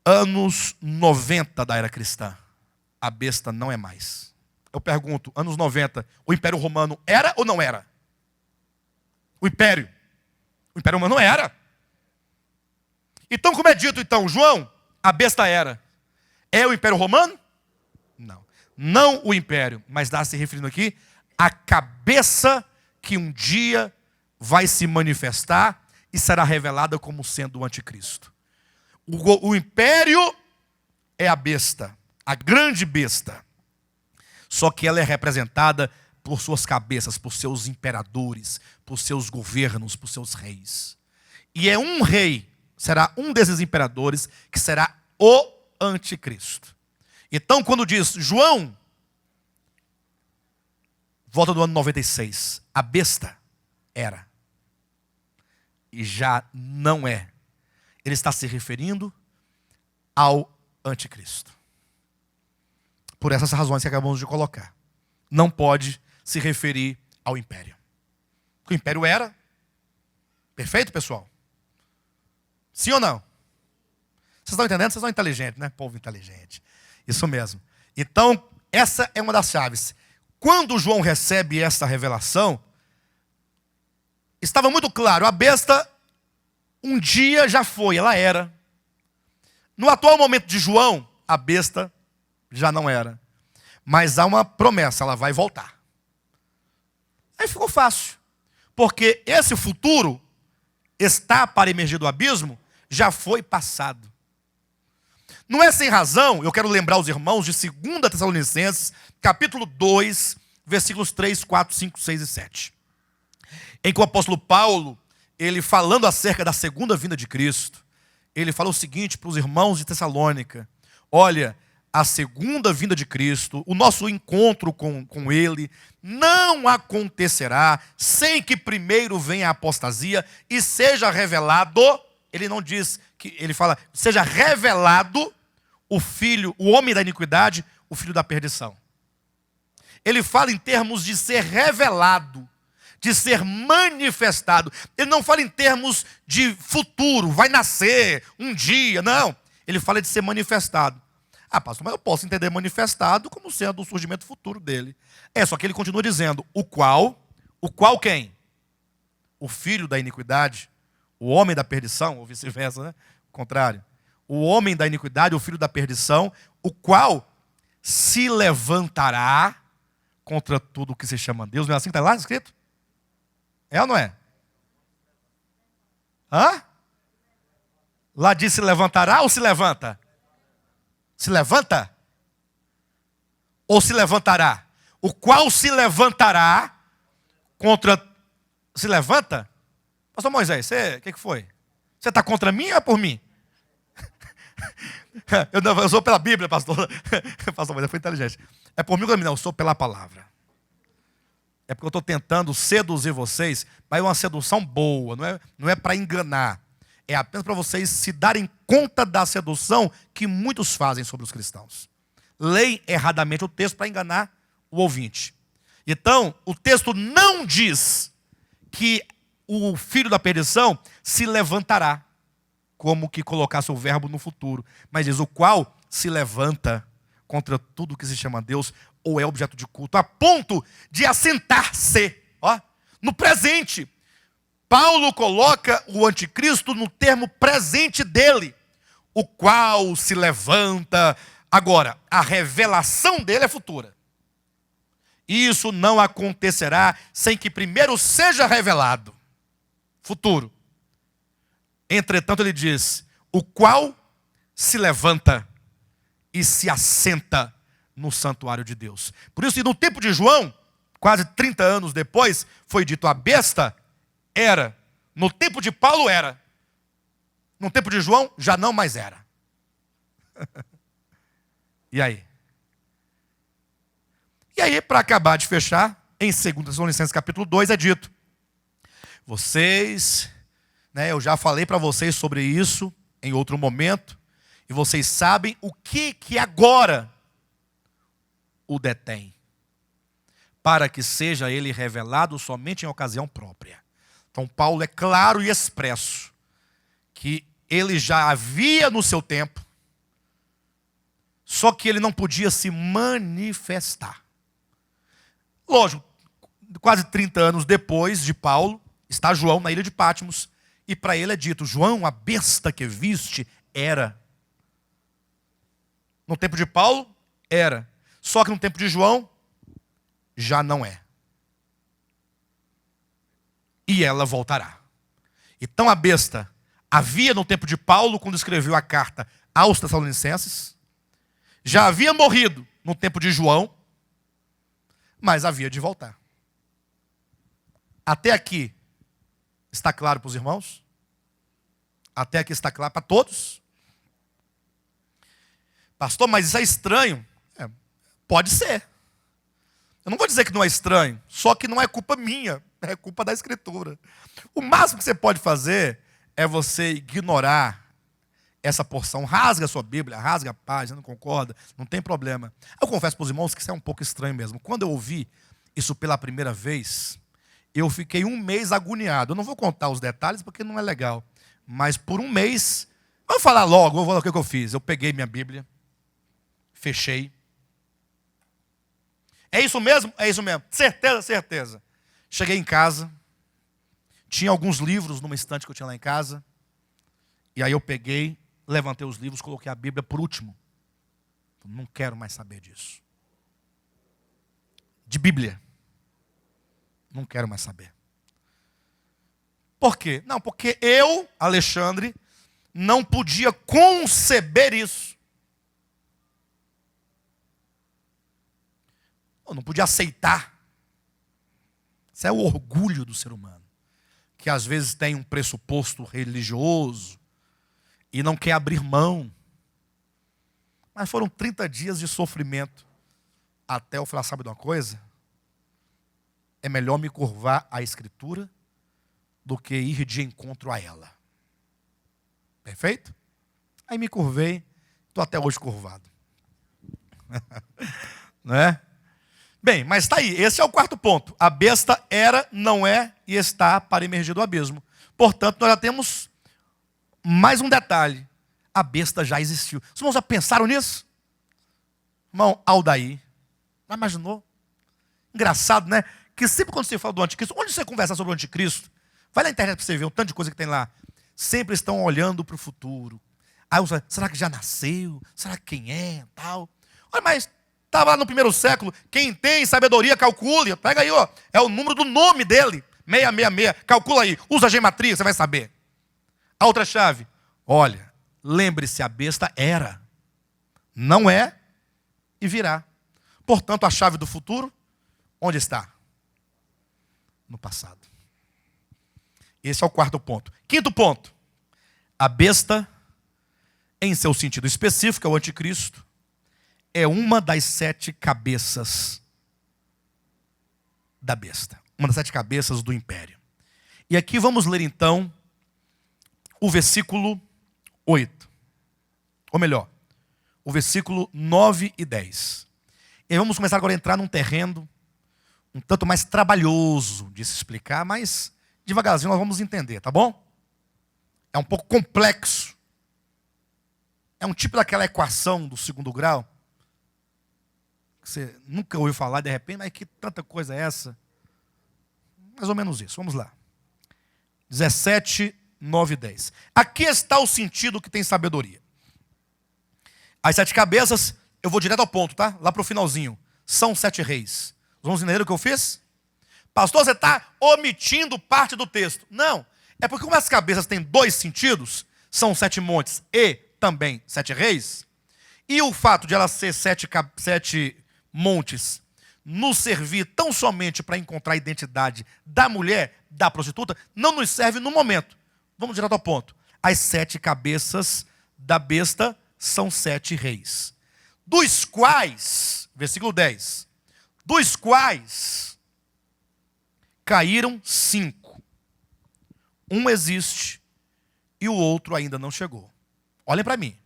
anos 90 da era cristã, a besta não é mais. Eu pergunto, anos 90, o Império Romano era ou não era? O Império Romano era. Então, como é dito então, João, a besta era. É o Império Romano? Não. Não o Império, mas está se referindo aqui à cabeça que um dia vai se manifestar e será revelada como sendo o anticristo. O Império é a besta, a grande besta. Só que ela é representada por suas cabeças, por seus imperadores, por seus governos, por seus reis. E é um rei, será um desses imperadores, que será o anticristo. Então, quando diz João, volta do ano 96, a besta era e já não é. Ele está se referindo ao anticristo. Por essas razões que acabamos de colocar. Não pode se referir ao império. Porque o império era. Perfeito, pessoal? Sim ou não? Vocês estão entendendo? Vocês são inteligentes, né? Povo inteligente. Isso mesmo. Então, essa é uma das chaves. Quando João recebe essa revelação, estava muito claro, a besta um dia já foi, ela era. No atual momento de João, a besta já não era. Mas há uma promessa, ela vai voltar. Aí ficou fácil. Porque esse futuro está para emergir do abismo, já foi passado. Não é sem razão, eu quero lembrar os irmãos de 2 Tessalonicenses, capítulo 2, versículos 3, 4, 5, 6 e 7. Em que o apóstolo Paulo, ele falando acerca da segunda vinda de Cristo, ele fala o seguinte para os irmãos de Tessalônica: olha, a segunda vinda de Cristo, o nosso encontro com Ele, não acontecerá sem que primeiro venha a apostasia e seja revelado, ele não diz, ele fala, seja revelado o filho, o homem da iniquidade, o filho da perdição. Ele fala em termos de ser revelado, de ser manifestado. Ele não fala em termos de futuro, vai nascer um dia, não. Ele fala de ser manifestado. Ah, pastor, mas eu posso entender manifestado como sendo o surgimento futuro dele. Só que ele continua dizendo, o qual quem? O filho da iniquidade, o homem da perdição, ou vice-versa, né? O contrário. O homem da iniquidade, o filho da perdição, o qual se levantará contra tudo o que se chama Deus. Não é assim que está lá escrito? É ou não é? Hã? Lá diz se levantará ou se levanta? Se levanta? Ou se levantará? O qual se levantará contra... Se levanta? Pastor Moisés, o que foi? Você está contra mim ou é por mim? Eu sou pela Bíblia, pastor. Pastor Moisés foi inteligente. É por mim ou por mim? Não, eu sou pela palavra. É porque eu estou tentando seduzir vocês, mas é uma sedução boa, não é para enganar. é apenas para vocês se darem conta da sedução que muitos fazem sobre os cristãos. Leem erradamente o texto para enganar o ouvinte. Então, o texto não diz que o filho da perdição se levantará, como que colocasse o verbo no futuro, mas diz o qual se levanta contra tudo que se chama Deus ou é objeto de culto, a ponto de assentar-se, no presente. Paulo coloca o anticristo no termo presente dele, o qual se levanta. Agora, a revelação dele é futura. Isso não acontecerá sem que primeiro seja revelado. Futuro. Entretanto, ele diz, o qual se levanta e se assenta no santuário de Deus. Por isso, no tempo de João, quase 30 anos depois, foi dito, a besta era. No tempo de Paulo era. No tempo de João, já não mais era. E aí? E aí, para acabar de fechar, em 2 Tessalonicenses capítulo 2 é dito, vocês, eu já falei para vocês sobre isso em outro momento, e vocês sabem o que agora o detém, para que seja ele revelado somente em ocasião própria. Então Paulo é claro e expresso, que ele já havia no seu tempo, só que ele não podia se manifestar. Lógico, quase 30 anos depois de Paulo, está João na ilha de Patmos, e para ele é dito, João, a besta que viste, era. No tempo de Paulo, era. Só que no tempo de João, já não é. E ela voltará. Então a besta havia no tempo de Paulo, quando escreveu a carta aos Tessalonicenses, já havia morrido no tempo de João, mas havia de voltar. Até aqui, está claro para os irmãos? Até aqui está claro para todos? Pastor, mas isso é estranho. Pode ser. Eu não vou dizer que não é estranho, só que não é culpa minha, é culpa da Escritura. O máximo que você pode fazer é você ignorar essa porção. Rasga a sua Bíblia, rasga a página, não concorda, não tem problema. Eu confesso para os irmãos que isso é um pouco estranho mesmo. Quando eu ouvi isso pela primeira vez, eu fiquei um mês agoniado. Eu não vou contar os detalhes porque não é legal. Mas por um mês, vamos falar logo, vou falar o que eu fiz. Eu peguei minha Bíblia, fechei. É isso mesmo? É isso mesmo. Certeza, certeza. Cheguei em casa, tinha alguns livros numa estante que eu tinha lá em casa. E aí eu peguei, levantei os livros, coloquei a Bíblia por último. Não quero mais saber disso. De Bíblia. Não quero mais saber. Por quê? Não, porque eu, Alexandre, não podia conceber isso. Eu não podia aceitar. Isso é o orgulho do ser humano, que às vezes tem um pressuposto religioso e não quer abrir mão. Mas foram 30 dias de sofrimento até eu falar, sabe de uma coisa? É melhor me curvar à Escritura do que ir de encontro a ela. Perfeito? Aí me curvei, estou até hoje curvado. Não é? Bem, mas está aí, esse é o quarto ponto. A besta era, não é e está para emergir do abismo. Portanto, nós já temos mais um detalhe. A besta já existiu. Os irmãos já pensaram nisso? Irmão Aldair, já imaginou? Engraçado, né? Que sempre quando você fala do anticristo, onde você conversar sobre o anticristo, vai na internet para você ver o tanto de coisa que tem lá. Sempre estão olhando para o futuro. Aí você fala, será que já nasceu? Será que quem é? Tal. Olha, mas estava lá no primeiro século. Quem tem sabedoria, calcule. Pega aí, ó. É o número do nome dele. 666. Calcula aí. Usa a gematria, você vai saber. A outra chave. Olha, lembre-se, a besta era. Não é e virá. Portanto, a chave do futuro, onde está? No passado. Esse é o quarto ponto. Quinto ponto. A besta, em seu sentido específico, é o anticristo, é uma das 7 cabeças da besta. Uma das 7 cabeças do império. E aqui vamos ler então o versículo 8. Ou melhor, o versículo 9 e 10. E vamos começar agora a entrar num terreno um tanto mais trabalhoso de se explicar, mas devagarzinho nós vamos entender, tá bom? É um pouco complexo. É um tipo daquela equação do segundo grau, que você nunca ouviu falar de repente, mas que tanta coisa é essa? Mais ou menos isso, vamos lá. 17, 9 e 10. Aqui está o sentido que tem sabedoria. As 7 cabeças, eu vou direto ao ponto, tá? Lá para o finalzinho. São 7 reis. Vamos entender o que eu fiz? Pastor, você está omitindo parte do texto. Não, é porque como as cabeças têm 2 sentidos, são 7 montes e também 7 reis, e o fato de elas ser 7 montes nos servir tão somente para encontrar a identidade da mulher, da prostituta, não nos serve no momento. Vamos direto ao ponto. As 7 cabeças da besta são 7 reis, dos quais, versículo 10, dos quais caíram 5. Um existe e o outro ainda não chegou. Olhem para mim.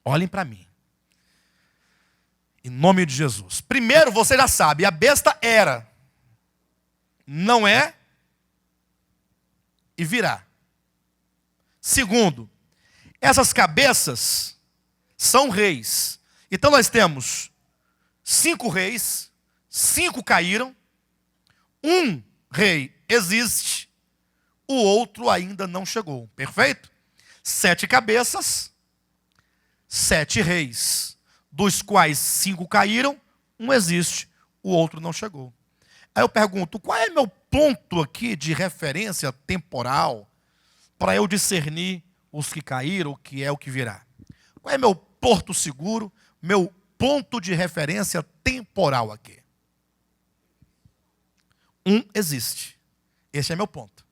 Olhem para mim. Em nome de Jesus. Primeiro, você já sabe, a besta era, não é e virá. Segundo, essas cabeças são reis. Então nós temos 5 reis, 5 caíram, um rei existe, o outro ainda não chegou. Perfeito? 7 cabeças, 7 reis, dos quais 5 caíram, um existe, o outro não chegou. Aí eu pergunto, qual é meu ponto aqui de referência temporal para eu discernir os que caíram, o que é o que virá? Qual é meu porto seguro, meu ponto de referência temporal aqui? Um existe. Esse é meu ponto.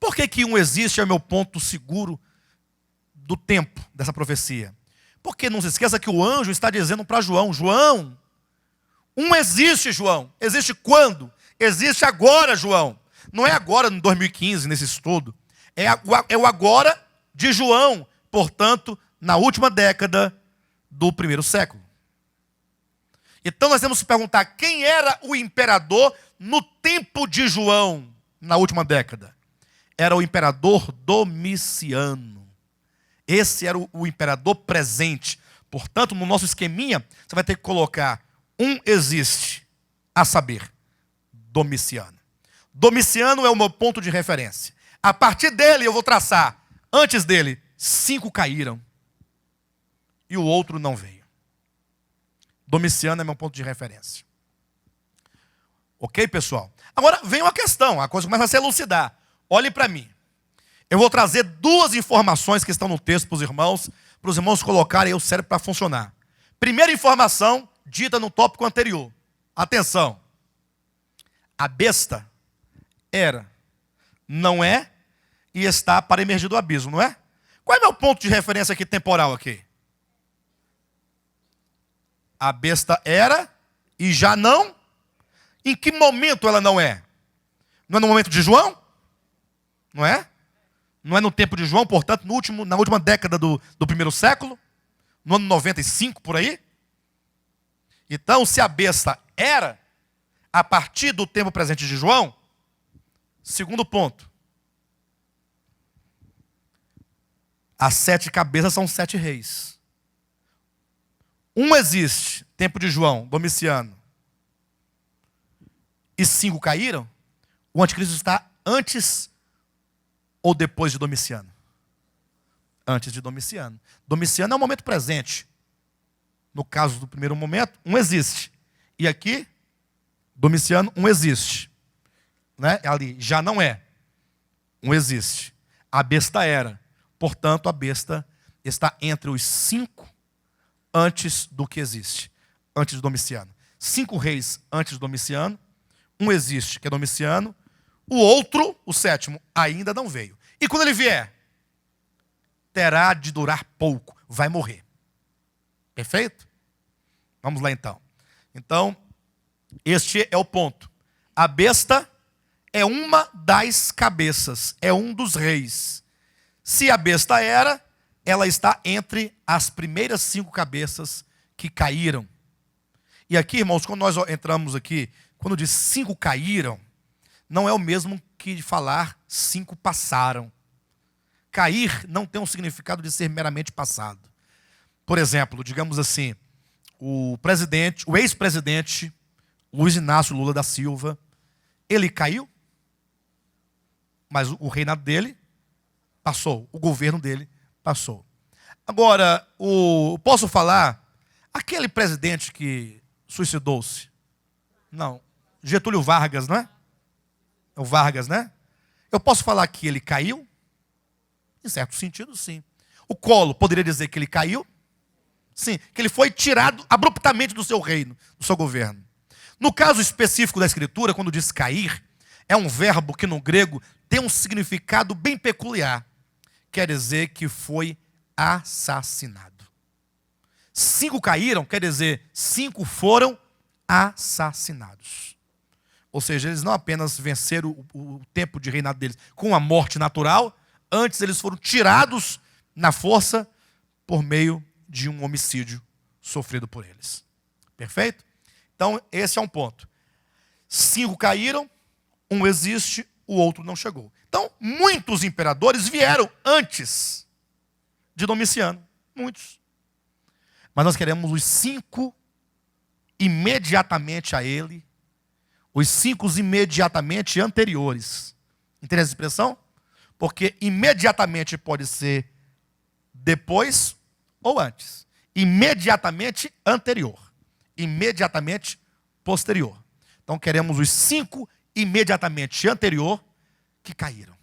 Por que um existe é o meu ponto seguro do tempo dessa profecia? Porque não se esqueça que o anjo está dizendo para João, João, um existe, João. Existe quando? Existe agora, João. Não é agora, em 2015, nesse estudo. É o agora de João. Portanto, na última década do primeiro século. Então nós temos que perguntar, quem era o imperador no tempo de João, na última década? Era o imperador Domiciano. Esse era o imperador presente. Portanto, no nosso esqueminha, você vai ter que colocar um existe, a saber, Domiciano. Domiciano é o meu ponto de referência. A partir dele eu vou traçar, antes dele, 5 caíram e o outro não veio. Domiciano é meu ponto de referência. Ok, pessoal? Agora vem uma questão, a coisa começa a se elucidar. Olhem para mim. Eu vou trazer 2 informações que estão no texto para os irmãos colocarem o cérebro para funcionar. Primeira informação, dita no tópico anterior. Atenção. A besta era, não é e está para emergir do abismo, não é? Qual é meu ponto de referência aqui temporal aqui? A besta era e já não. Em que momento ela não é? Não é no momento de João? Não é? Não é no tempo de João, portanto, na última década do primeiro século? No ano 95, por aí? Então, se a besta era, a partir do tempo presente de João, segundo ponto. As 7 cabeças são 7 reis. Um existe, tempo de João, Domiciano, e 5 caíram, o anticristo está antes ou depois de Domiciano? Antes de Domiciano. Domiciano é o momento presente. No caso do primeiro momento, um existe. E aqui, Domiciano, um existe. Né? Ali, já não é. Um existe. A besta era. Portanto, a besta está entre os 5 antes do que existe. Antes de Domiciano. 5 reis antes de Domiciano. Um existe, que é Domiciano. O outro, o 7º, ainda não veio. E quando ele vier, terá de durar pouco. Vai morrer. Perfeito? Vamos lá então. Então, este é o ponto. A besta é uma das cabeças. É um dos reis. Se a besta era, ela está entre as primeiras 5 cabeças que caíram. E aqui, irmãos, quando nós entramos aqui, quando diz 5 caíram, não é o mesmo que falar 5 passaram. Cair não tem um significado de ser meramente passado. Por exemplo, digamos assim, o ex-presidente Luiz Inácio Lula da Silva, ele caiu, mas o reinado dele passou, o governo dele passou. Agora, posso falar, aquele presidente que suicidou-se? Não, Getúlio Vargas, não é? É o Vargas, né? Eu posso falar que ele caiu? Em certo sentido, sim. O Collor poderia dizer que ele caiu? Sim, que ele foi tirado abruptamente do seu reino, do seu governo. No caso específico da Escritura, quando diz cair, é um verbo que no grego tem um significado bem peculiar. Quer dizer que foi assassinado. 5 caíram, quer dizer, 5 foram assassinados. Ou seja, eles não apenas venceram o tempo de reinado deles com a morte natural, antes eles foram tirados na força por meio de um homicídio sofrido por eles. Perfeito? Então, esse é um ponto. 5 caíram, um existe, o outro não chegou. Então, muitos imperadores vieram antes de Domiciano. Muitos. Mas nós queremos os 5 imediatamente a ele, os 5 imediatamente anteriores. Entende essa expressão? Porque imediatamente pode ser depois ou antes. Imediatamente anterior. Imediatamente posterior. Então queremos os 5 imediatamente anterior que caíram.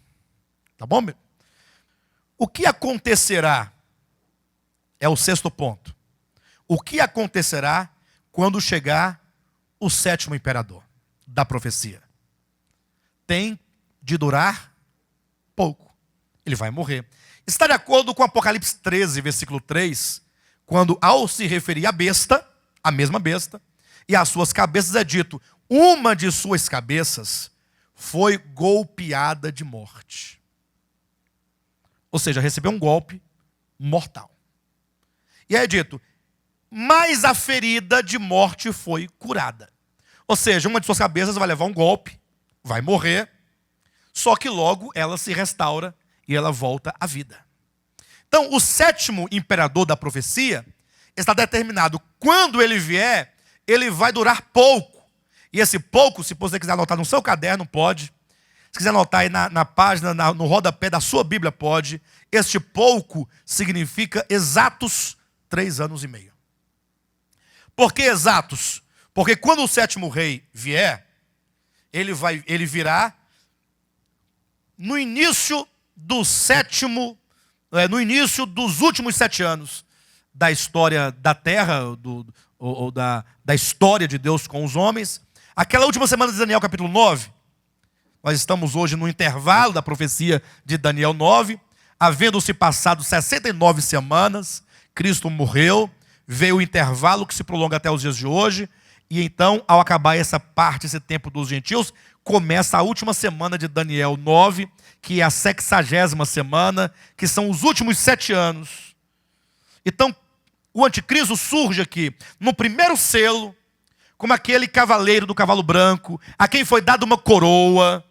Tá bom? O que acontecerá? É o 6º ponto. O que acontecerá quando chegar o 7º imperador da profecia? Tem de durar pouco. Ele vai morrer. Está de acordo com Apocalipse 13, versículo 3, quando ao se referir à besta, a mesma besta, e às suas cabeças é dito, uma de suas cabeças foi golpeada de morte. Ou seja, recebeu um golpe mortal. E é dito, mas a ferida de morte foi curada. Ou seja, uma de suas cabeças vai levar um golpe, vai morrer, só que logo ela se restaura e ela volta à vida. Então, o 7º imperador da profecia está determinado. Quando ele vier, ele vai durar pouco. E esse pouco, se você quiser anotar no seu caderno, pode. Se quiser anotar aí na página, no rodapé da sua Bíblia, pode. Este pouco significa exatos 3 anos e meio. Por que exatos? Porque quando o 7º rei vier, ele virá no início do 7º, no início dos últimos 7 anos da história da terra, da história de Deus com os homens. Aquela última semana de Daniel, capítulo 9, nós estamos hoje no intervalo da profecia de Daniel 9, havendo-se passado 69 semanas, Cristo morreu, veio o intervalo que se prolonga até os dias de hoje, e então, ao acabar essa parte, esse tempo dos gentios, começa a última semana de Daniel 9, que é a 60ª semana, que são os últimos 7 anos. Então, o anticristo surge aqui, no primeiro selo, como aquele cavaleiro do cavalo branco, a quem foi dada uma coroa,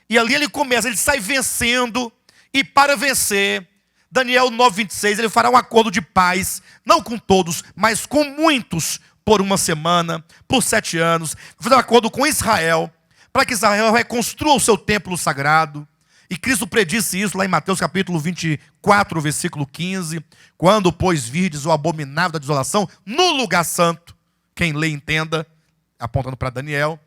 e ali ele começa, ele sai vencendo, e para vencer, Daniel 9:26, ele fará um acordo de paz, não com todos, mas com muitos, por uma semana, por 7 anos, fazer um acordo com Israel, para que Israel reconstrua o seu templo sagrado. E Cristo predisse isso lá em Mateus capítulo 24, versículo 15, quando, pois, virdes o abominável da desolação no lugar santo, quem lê entenda, apontando para Daniel,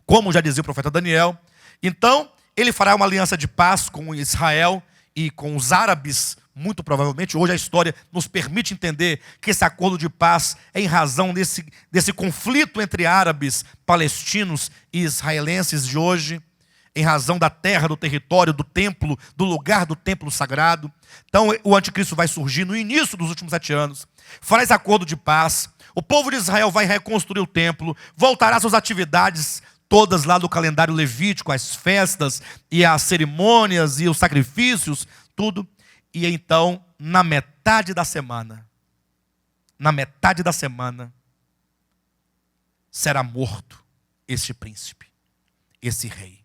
como já dizia o profeta Daniel. Então, ele fará uma aliança de paz com Israel e com os árabes, muito provavelmente. Hoje a história nos permite entender que esse acordo de paz é em razão desse conflito entre árabes, palestinos e israelenses de hoje, em razão da terra, do território, do templo, do lugar do templo sagrado. Então o anticristo vai surgir no início dos últimos 7 anos, fará esse acordo de paz, o povo de Israel vai reconstruir o templo, voltará às suas atividades todas lá do calendário levítico, as festas e as cerimônias e os sacrifícios, tudo. E então, na metade da semana, será morto este príncipe, esse rei.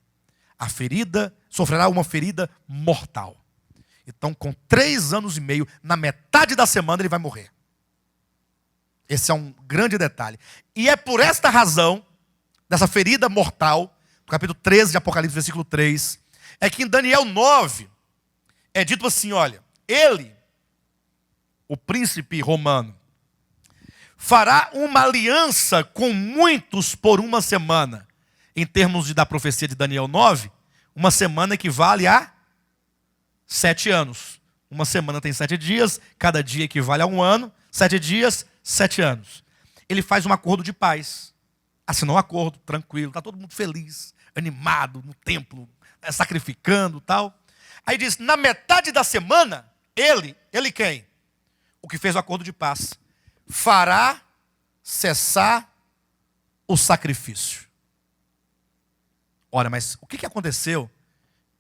Sofrerá uma ferida mortal. Então, com 3 anos e meio, na metade da semana, ele vai morrer. Esse é um grande detalhe. E é por esta razão, dessa ferida mortal, no capítulo 13 de Apocalipse, versículo 3, é que em Daniel 9, é dito assim, olha, ele, o príncipe romano, fará uma aliança com muitos por uma semana. Em termos da profecia de Daniel 9, uma semana equivale a 7 anos. Uma semana tem 7 dias, cada dia equivale a 1 ano, 7 dias, 7 anos. Ele faz um acordo de paz. Assinou um acordo, tranquilo, está todo mundo feliz, animado no templo, sacrificando e tal. Aí diz, na metade da semana, ele quem? O que fez o acordo de paz, fará cessar o sacrifício. Ora, mas o que aconteceu?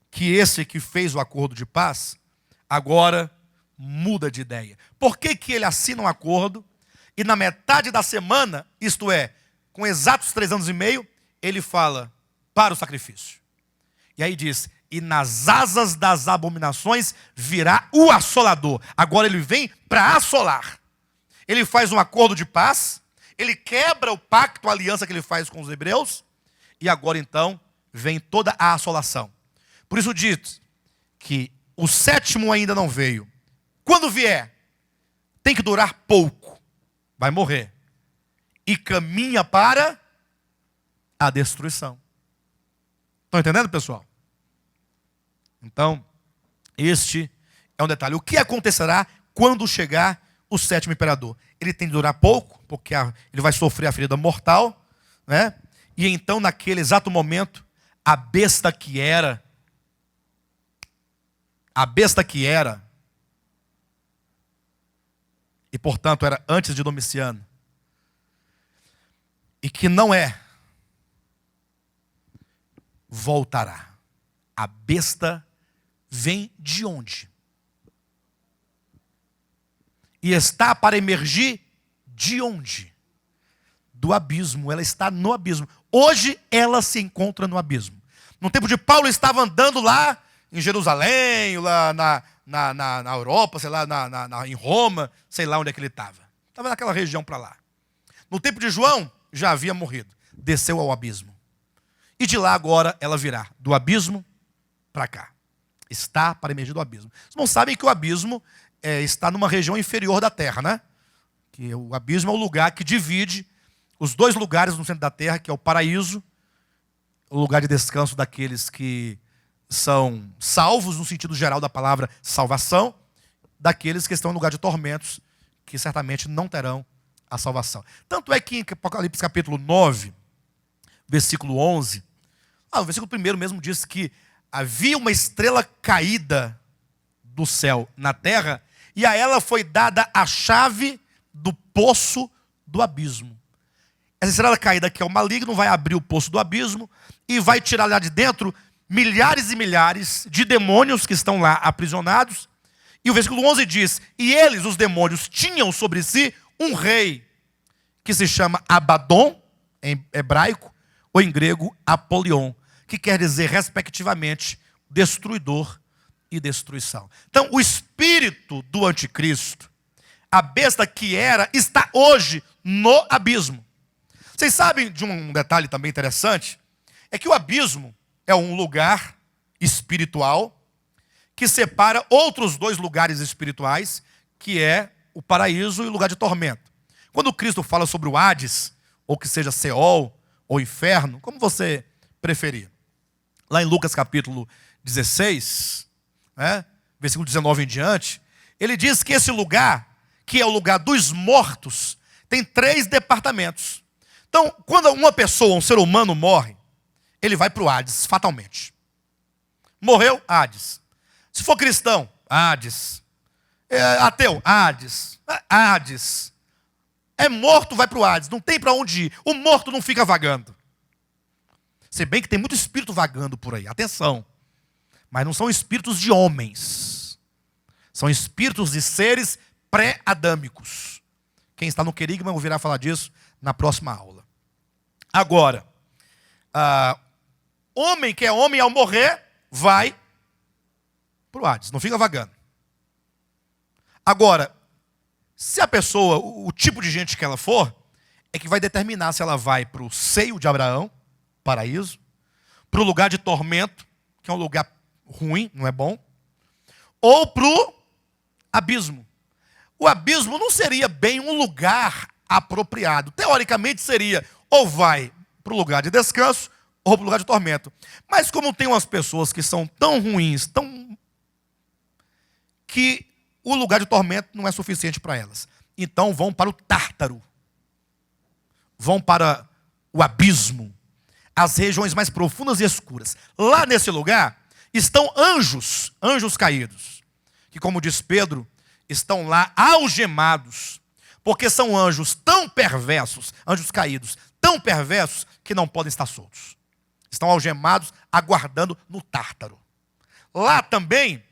Que esse que fez o acordo de paz, agora muda de ideia. Por que ele assina um acordo e na metade da semana, isto é, com exatos 3 anos e meio, ele fala para o sacrifício. E aí diz, e nas asas das abominações virá o assolador. Agora ele vem para assolar. Ele faz um acordo de paz, ele quebra o pacto, a aliança que ele faz com os hebreus, e agora então vem toda a assolação. Por isso diz que o 7º ainda não veio. Quando vier, tem que durar pouco, vai morrer. E caminha para a destruição. Estão entendendo, pessoal? Então, este é um detalhe. O que acontecerá quando chegar o 7º imperador? Ele tem que durar pouco, porque ele vai sofrer a ferida mortal, né? E então, naquele exato momento, a besta que era, e portanto era antes de Domiciano, e que não é, voltará. A besta vem de onde? E está para emergir de onde? Do abismo. Ela está no abismo. Hoje ela se encontra no abismo. No tempo de Paulo estava andando lá em Jerusalém, lá na Europa, sei lá, em Roma, sei lá onde é que ele estava. Estava naquela região para lá. No tempo de João, já havia morrido. Desceu ao abismo. E de lá agora ela virá do abismo para cá. Está para emergir do abismo. Vocês não sabem que o abismo está numa região inferior da terra, né? Que o abismo é o lugar que divide os 2 lugares no centro da terra, que é o paraíso, o lugar de descanso daqueles que são salvos, no sentido geral da palavra salvação, daqueles que estão no lugar de tormentos, que certamente não terão a salvação. Tanto é que em Apocalipse capítulo 9, versículo 11, o versículo 1 mesmo diz que havia uma estrela caída do céu na terra, e a ela foi dada a chave do poço do abismo. Essa estrela caída, que é o maligno, vai abrir o poço do abismo e vai tirar lá de dentro milhares e milhares de demônios que estão lá aprisionados. E o versículo 11 diz, e eles, os demônios, tinham sobre si um rei, que se chama Abaddon, em hebraico, ou em grego, Apolion, que quer dizer, respectivamente, destruidor e destruição. Então, o espírito do anticristo, a besta que era, está hoje no abismo. Vocês sabem de um detalhe também interessante? É que o abismo é um lugar espiritual que separa outros 2 lugares espirituais, que é o paraíso e o lugar de tormento. Quando Cristo fala sobre o Hades, ou que seja Seol, ou inferno, como você preferir. Lá em Lucas capítulo 16, versículo 19 em diante, ele diz que esse lugar, que é o lugar dos mortos, tem 3 departamentos. Então, quando uma pessoa, um ser humano morre, ele vai para o Hades, fatalmente. Morreu, Hades. Se for cristão, Hades. Ateu, Hades. Hades. É morto, vai para o Hades. Não tem para onde ir. O morto não fica vagando. Se bem que tem muito espírito vagando por aí. Atenção. Mas não são espíritos de homens. São espíritos de seres pré-adâmicos. Quem está no querigma ouvirá falar disso na próxima aula. Agora, homem que é homem, ao morrer, vai para o Hades, não fica vagando. Agora, se a pessoa, o tipo de gente que ela for, é que vai determinar se ela vai para o seio de Abraão, paraíso, para o lugar de tormento, que é um lugar ruim, não é bom, ou para o abismo. O abismo não seria bem um lugar apropriado. Teoricamente seria, ou vai para o lugar de descanso, ou para o lugar de tormento. Mas como tem umas pessoas que são tão ruins, que o lugar de tormento não é suficiente para elas. Então vão para o Tártaro. Vão para o abismo. As regiões mais profundas e escuras. Lá nesse lugar estão anjos caídos. Que, como diz Pedro, estão lá algemados. Porque são anjos tão perversos, anjos caídos, tão perversos, que não podem estar soltos. Estão algemados, aguardando no Tártaro. Lá também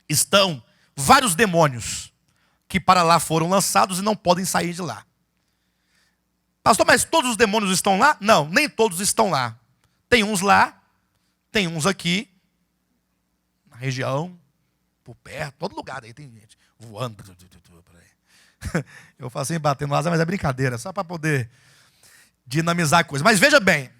estão vários demônios, que para lá foram lançados e não podem sair de lá. Pastor, mas todos os demônios estão lá? Não, nem todos estão lá. Tem uns lá, tem uns aqui, na região, por perto, todo lugar aí tem gente voando por aí. Eu faço assim, batendo asa, mas é brincadeira, só para poder dinamizar a coisa. Mas veja bem,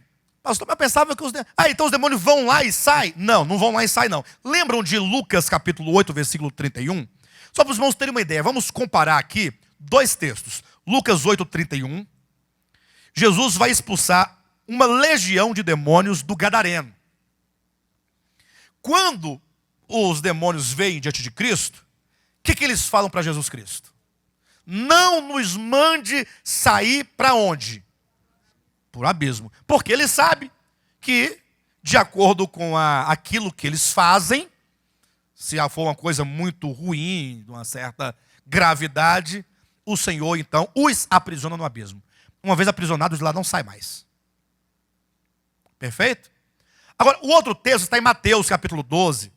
pastor, mas eu pensava que então os demônios vão lá e saem? Não, não vão lá e saem não. Lembram de Lucas capítulo 8, versículo 31? Só para os irmãos terem uma ideia, vamos comparar aqui dois textos. Lucas 8, 31. Jesus vai expulsar uma legião de demônios do Gadareno. Quando os demônios vêm diante de Cristo, o que eles falam para Jesus Cristo? Não nos mande sair para onde? Por abismo. Porque ele sabe que, de acordo com aquilo que eles fazem, se for uma coisa muito ruim, de uma certa gravidade, o Senhor, então, os aprisiona no abismo. Uma vez aprisionados, de lá não sai mais. Perfeito? Agora, o outro texto está em Mateus, capítulo 12,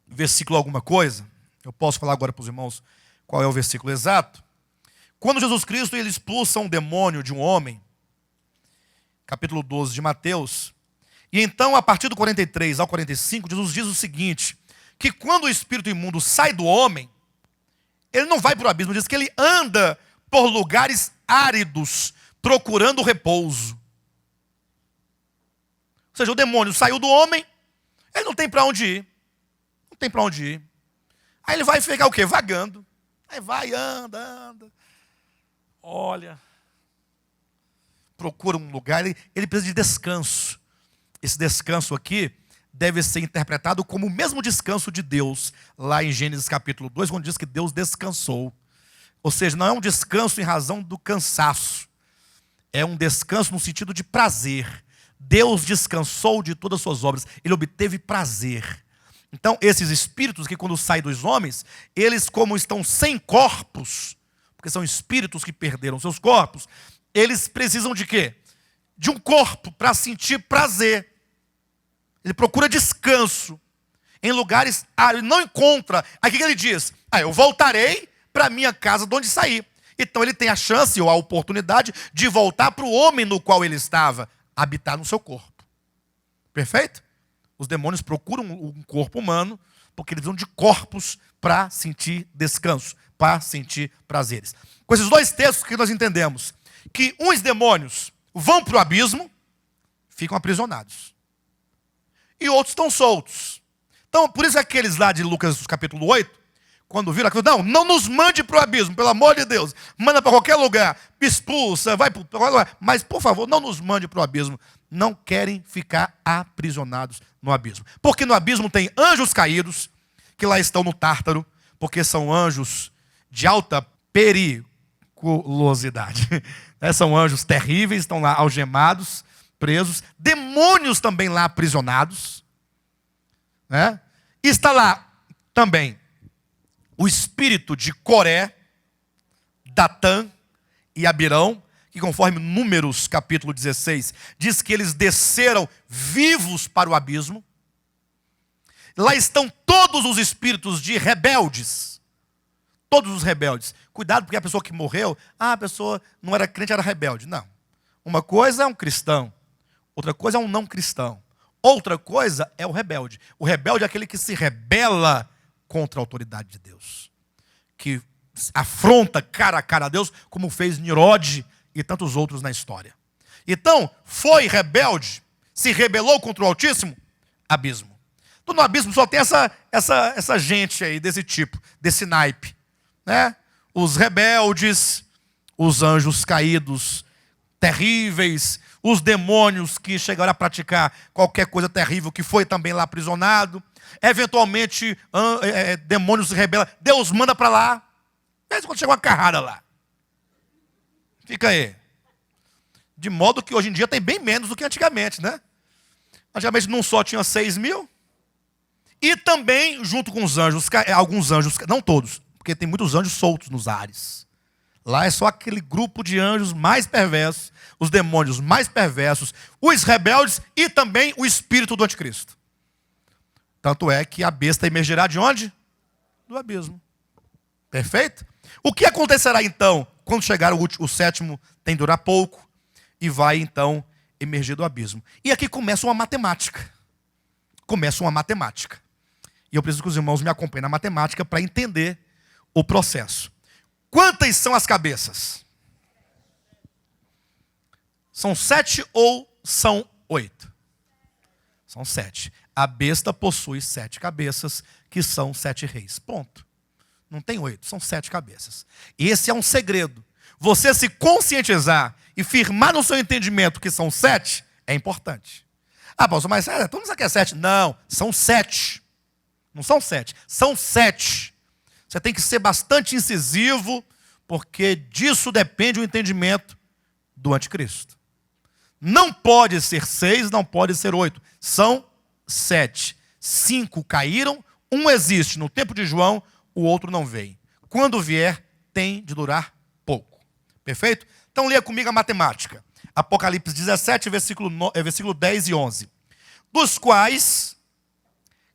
versículo alguma coisa. Eu posso falar agora para os irmãos qual é o versículo exato. Quando Jesus Cristo ele expulsa um demônio de um homem, capítulo 12 de Mateus, e então, a partir do 43 ao 45, Jesus diz o seguinte, que quando o espírito imundo sai do homem, ele não vai para o abismo, diz que ele anda por lugares áridos, procurando repouso. Ou seja, o demônio saiu do homem, ele não tem para onde ir. Não tem para onde ir. Aí ele vai ficar o quê? Vagando. Aí vai, anda. Olha. Procura um lugar, ele precisa de descanso. Esse descanso aqui deve ser interpretado como o mesmo descanso de Deus, lá em Gênesis capítulo 2, quando diz que Deus descansou. Ou seja, não é um descanso em razão do cansaço. É um descanso no sentido de prazer. Deus descansou de todas as suas obras. Ele obteve prazer. Então, esses espíritos que quando saem dos homens, eles como estão sem corpos, porque são espíritos que perderam seus corpos, eles precisam de quê? De um corpo para sentir prazer. Ele procura descanso em lugares áridos, não encontra. Aí o que ele diz? Eu voltarei para a minha casa de onde saí. Então ele tem a chance ou a oportunidade de voltar para o homem no qual ele estava, habitar no seu corpo. Perfeito? Os demônios procuram um corpo humano porque eles precisam de corpos para sentir descanso, para sentir prazeres. Com esses dois textos que nós entendemos que uns demônios vão para o abismo, ficam aprisionados. E outros estão soltos. Então, por isso aqueles lá de Lucas capítulo 8, quando viram aquilo, não nos mande para o abismo, pelo amor de Deus. Manda para qualquer lugar, expulsa, vai para qualquer lugar. Mas, por favor, não nos mande para o abismo. Não querem ficar aprisionados no abismo. Porque no abismo tem anjos caídos, que lá estão no Tártaro, porque são anjos de alta periculosidade. São anjos terríveis, estão lá algemados, presos. Demônios também lá aprisionados. E está lá também o espírito de Coré, Datã e Abirão, que conforme Números capítulo 16, diz que eles desceram vivos para o abismo. Lá estão todos os espíritos de rebeldes. Todos os rebeldes. Cuidado, porque a pessoa que morreu, a pessoa não era crente, era rebelde. Não. Uma coisa é um cristão, outra coisa é um não cristão. Outra coisa é o rebelde. O rebelde é aquele que se rebela contra a autoridade de Deus. Que afronta cara a cara a Deus, como fez Nirode e tantos outros na história. Então, foi rebelde, se rebelou contra o Altíssimo, abismo. Então, no abismo só tem essa gente aí, desse tipo, desse naipe. Né? Os rebeldes, os anjos caídos, terríveis, os demônios que chegaram a praticar qualquer coisa terrível, que foi também lá aprisionado. Eventualmente, demônios se rebelam. Deus manda para lá. Mesmo quando chega uma carrada lá. Fica aí. De modo que hoje em dia tem bem menos do que antigamente, né? Antigamente num só tinha 6.000. E também, junto com os anjos, alguns anjos, não todos, porque tem muitos anjos soltos nos ares. Lá é só aquele grupo de anjos mais perversos, os demônios mais perversos, os rebeldes e também o espírito do anticristo. Tanto é que a besta emergirá de onde? Do abismo. Perfeito? O que acontecerá então, quando chegar o sétimo, tem de durar pouco, e vai então emergir do abismo. E aqui começa uma matemática. Começa uma matemática. E eu preciso que os irmãos me acompanhem na matemática para entender o processo. Quantas são as cabeças? São 7 ou são 8? São 7. A besta possui 7 cabeças, que são 7 reis. Ponto. Não tem 8, são 7 cabeças. Esse é um segredo. Você se conscientizar e firmar no seu entendimento que são 7, é importante. Ah, pastor, mas todo mundo sabe que é 7. Não, são 7. Não são 7, são 7. Você tem que ser bastante incisivo, porque disso depende o entendimento do anticristo. Não pode ser 6, não pode ser 8. São 7. 5 caíram, um existe no tempo de João, o outro não vem. Quando vier, tem de durar pouco. Perfeito? Então leia comigo a matemática. Apocalipse 17, versículo 10 e 11. Dos quais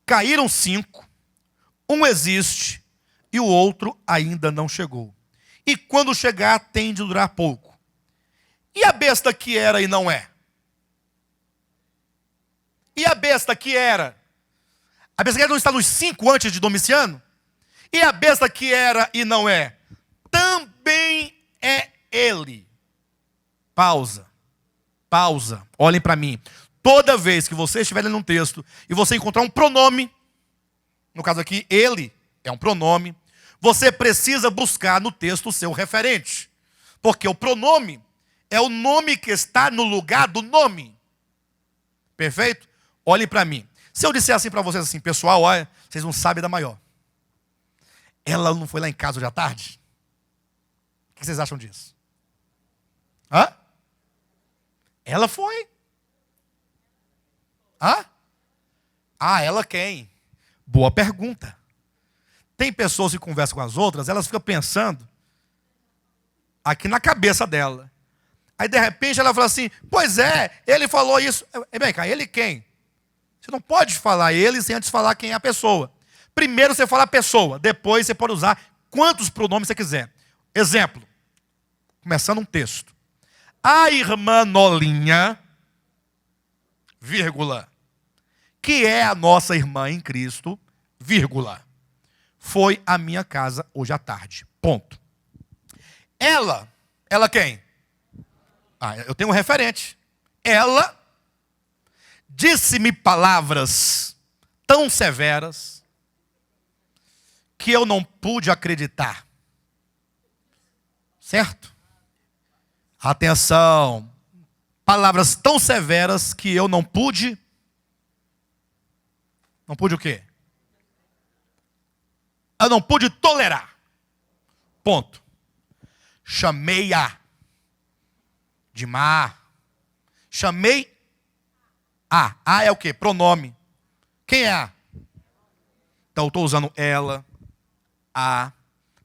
caíram 5, um existe e o outro ainda não chegou. E quando chegar, tem de durar pouco. E a besta que era e não é? E a besta que era? A besta que era não está nos 5 antes de Domiciano? E a besta que era e não é? Também é ele. Pausa. Pausa. Olhem para mim. Toda vez que você estiver lendo um texto e você encontrar um pronome, no caso aqui, ele é um pronome, você precisa buscar no texto o seu referente. Porque o pronome é o nome que está no lugar do nome. Perfeito? Olhem para mim. Se eu disser assim para vocês assim, pessoal, olha, vocês não sabem da maior. Ela não foi lá em casa hoje à tarde? O que vocês acham disso? Hã? Ela foi. Hã? Ah, ela quem? Boa pergunta. Tem pessoas que conversam com as outras, elas ficam pensando aqui na cabeça dela. Aí de repente ela fala assim, pois é, ele falou isso. Bem, cá, ele quem? Você não pode falar ele sem antes falar quem é a pessoa. Primeiro você fala a pessoa, depois você pode usar quantos pronomes você quiser. Exemplo, começando um texto. A irmã Nolinha, vírgula, que é a nossa irmã em Cristo, vírgula, foi à minha casa hoje à tarde. Ponto. Ela quem? Ah, eu tenho um referente. Ela disse-me palavras tão severas que eu não pude acreditar. Certo? Atenção. Palavras tão severas que eu não pude. Não pude o quê? Eu não pude tolerar. Ponto. Chamei-a de má. Chamei a. A é o quê? Pronome. Quem é a? Então eu estou usando ela, a,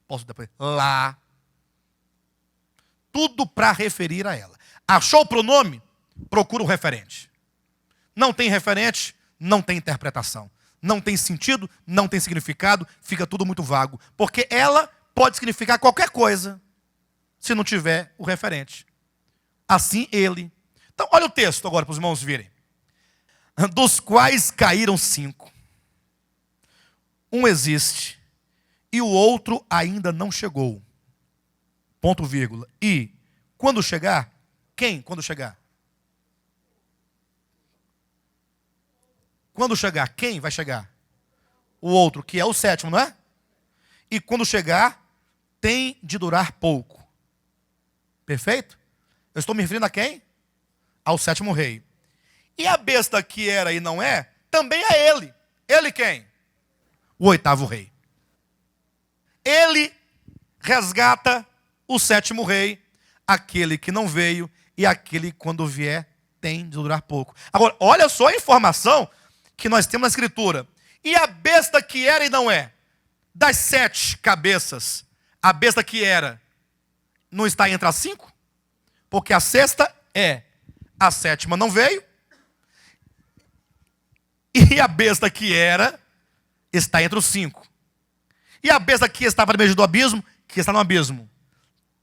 posso depois, lá. Tudo para referir a ela. Achou o pronome? Procura o referente. Não tem referente? Não tem interpretação. não tem sentido, não tem significado, fica tudo muito vago. Porque ela pode significar qualquer coisa, se não tiver o referente. Assim ele. Então, olha o texto agora para os irmãos verem. Dos quais caíram 5. Um existe e o outro ainda não chegou. Ponto, vírgula. E quando chegar, quem quando chegar? Quando chegar, quem vai chegar? O outro, que é o 7º, não é? E quando chegar, tem de durar pouco. Perfeito? Eu estou me referindo a quem? Ao 7º rei. E a besta que era e não é, também é ele. Ele quem? O 8º rei. Ele resgata o 7º rei, aquele que não veio e aquele que quando vier tem de durar pouco. Agora, olha só a informação que nós temos na Escritura. E a besta que era e não é? Das 7 cabeças, a besta que era não está entre as 5? Porque a 6ª é, a 7ª não veio. E a besta que era está entre os 5. E a besta que estava no meio do abismo, que está no abismo,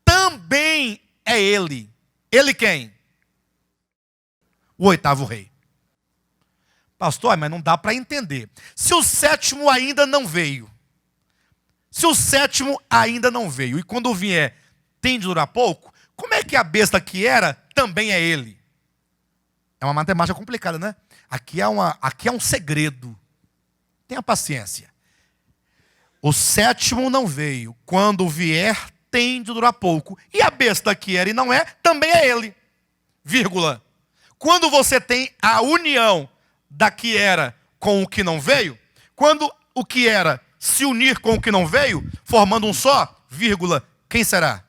também é ele. Ele quem? O 8º rei. Pastor, mas não dá para entender. Se o 7º ainda não veio, e quando vier tem de durar pouco, como é que a besta que era também é ele? É uma matemática complicada, né? Aqui é um segredo. Tenha paciência. O 7º não veio, quando vier tem de durar pouco. E a besta que era e não é, também é ele. Vírgula. Quando você tem a união da que era com o que não veio, quando o que era se unir com o que não veio, formando um só, vírgula, quem será?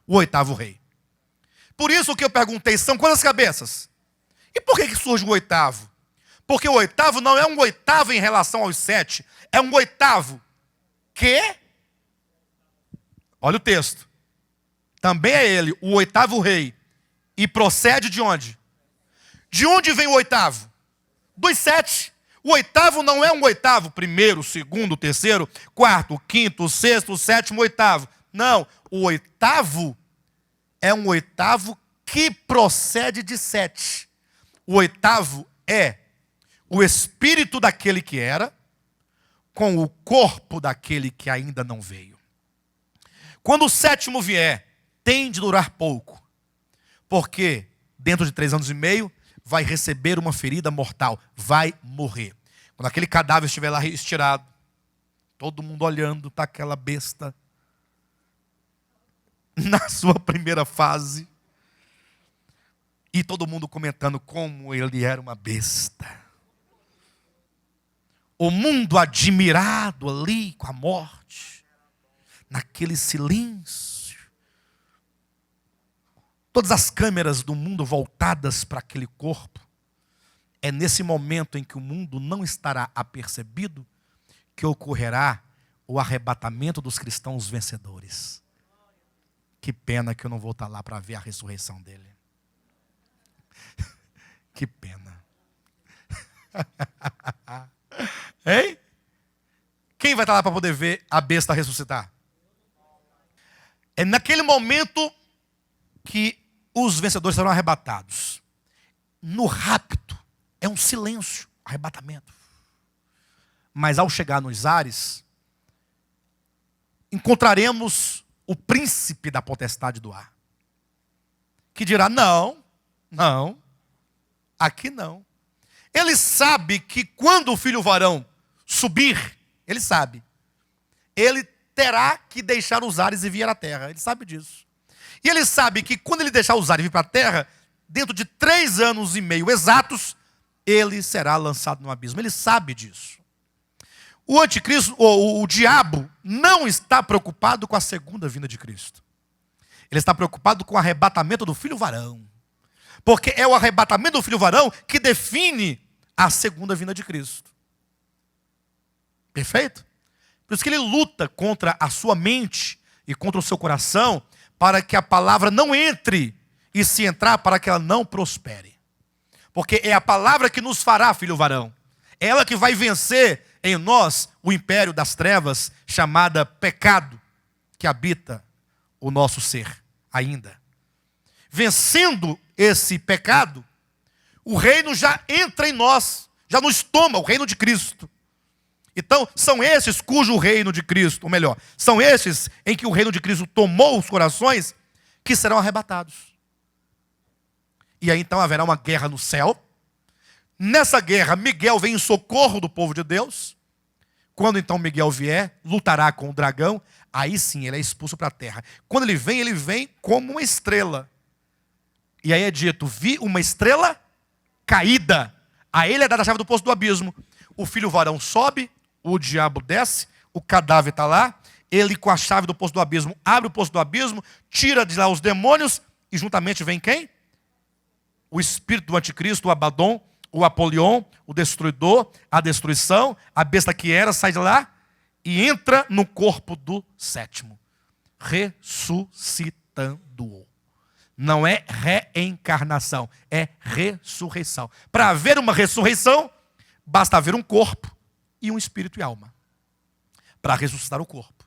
O 8º rei. Por isso que eu perguntei, são quantas cabeças? E por que surge o 8º? Porque o 8º não é um 8º em relação aos 7, é um 8º que, olha o texto, também é ele, o 8º rei, e procede de onde? De onde vem o 8º? Dos 7. O 8º não é um 8º, 1º, 2º, 3º, 4º, 5º, 6º, 7º, 8º. Não, o 8º é um 8º que procede de 7. O 8º é o espírito daquele que era, com o corpo daquele que ainda não veio. Quando o 7º vier, tem de durar pouco, porque dentro de 3 anos e meio, vai receber uma ferida mortal, vai morrer. Quando aquele cadáver estiver lá estirado, todo mundo olhando para aquela besta, na sua primeira fase, e todo mundo comentando como ele era uma besta. O mundo admirado ali com a morte, naquele silêncio. Todas as câmeras do mundo voltadas para aquele corpo. É nesse momento em que o mundo não estará apercebido que ocorrerá o arrebatamento dos cristãos vencedores. Que pena que eu não vou estar lá para ver a ressurreição dele. Que pena. Hein? Quem vai estar lá para poder ver a besta ressuscitar? É naquele momento que os vencedores serão arrebatados. No rapto, é um silêncio, arrebatamento. Mas ao chegar nos ares, encontraremos o príncipe da potestade do ar, que dirá, não, aqui não. Ele sabe que quando o filho varão subir, ele sabe, ele terá que deixar os ares e vir à terra, ele sabe disso. E ele sabe que quando ele deixar os ares e vir para a terra, dentro de 3 anos e meio exatos, ele será lançado no abismo. Ele sabe disso. O anticristo, ou o diabo, não está preocupado com a segunda vinda de Cristo. Ele está preocupado com o arrebatamento do filho varão. Porque é o arrebatamento do filho varão que define a segunda vinda de Cristo. Perfeito? Por isso que ele luta contra a sua mente e contra o seu coração, para que a palavra não entre, e se entrar, para que ela não prospere. Porque é a palavra que nos fará filho varão. É ela que vai vencer em nós o império das trevas, chamada pecado, que habita o nosso ser ainda. Vencendo esse pecado, o reino já entra em nós, já nos toma, o reino de Cristo. Então, são esses cujo reino de Cristo, ou melhor, são esses em que o reino de Cristo tomou os corações, que serão arrebatados. E aí então haverá uma guerra no céu. Nessa guerra, Miguel vem em socorro do povo de Deus. Quando então Miguel vier, lutará com o dragão. Aí sim, ele é expulso para a terra. Quando ele vem como uma estrela. E aí é dito, vi uma estrela caída. A ele é dada a chave do poço do abismo. O filho varão sobe, o diabo desce, o cadáver está lá. Ele com a chave do poço do abismo, abre o poço do abismo, tira de lá os demônios. E juntamente vem quem? O espírito do anticristo, o Abaddon, o Apolion, o destruidor, a destruição, a besta que era, sai de lá e entra no corpo do sétimo, ressuscitando-o. Não é reencarnação, é ressurreição. Para haver uma ressurreição, basta haver um corpo e um espírito e alma, para ressuscitar o corpo.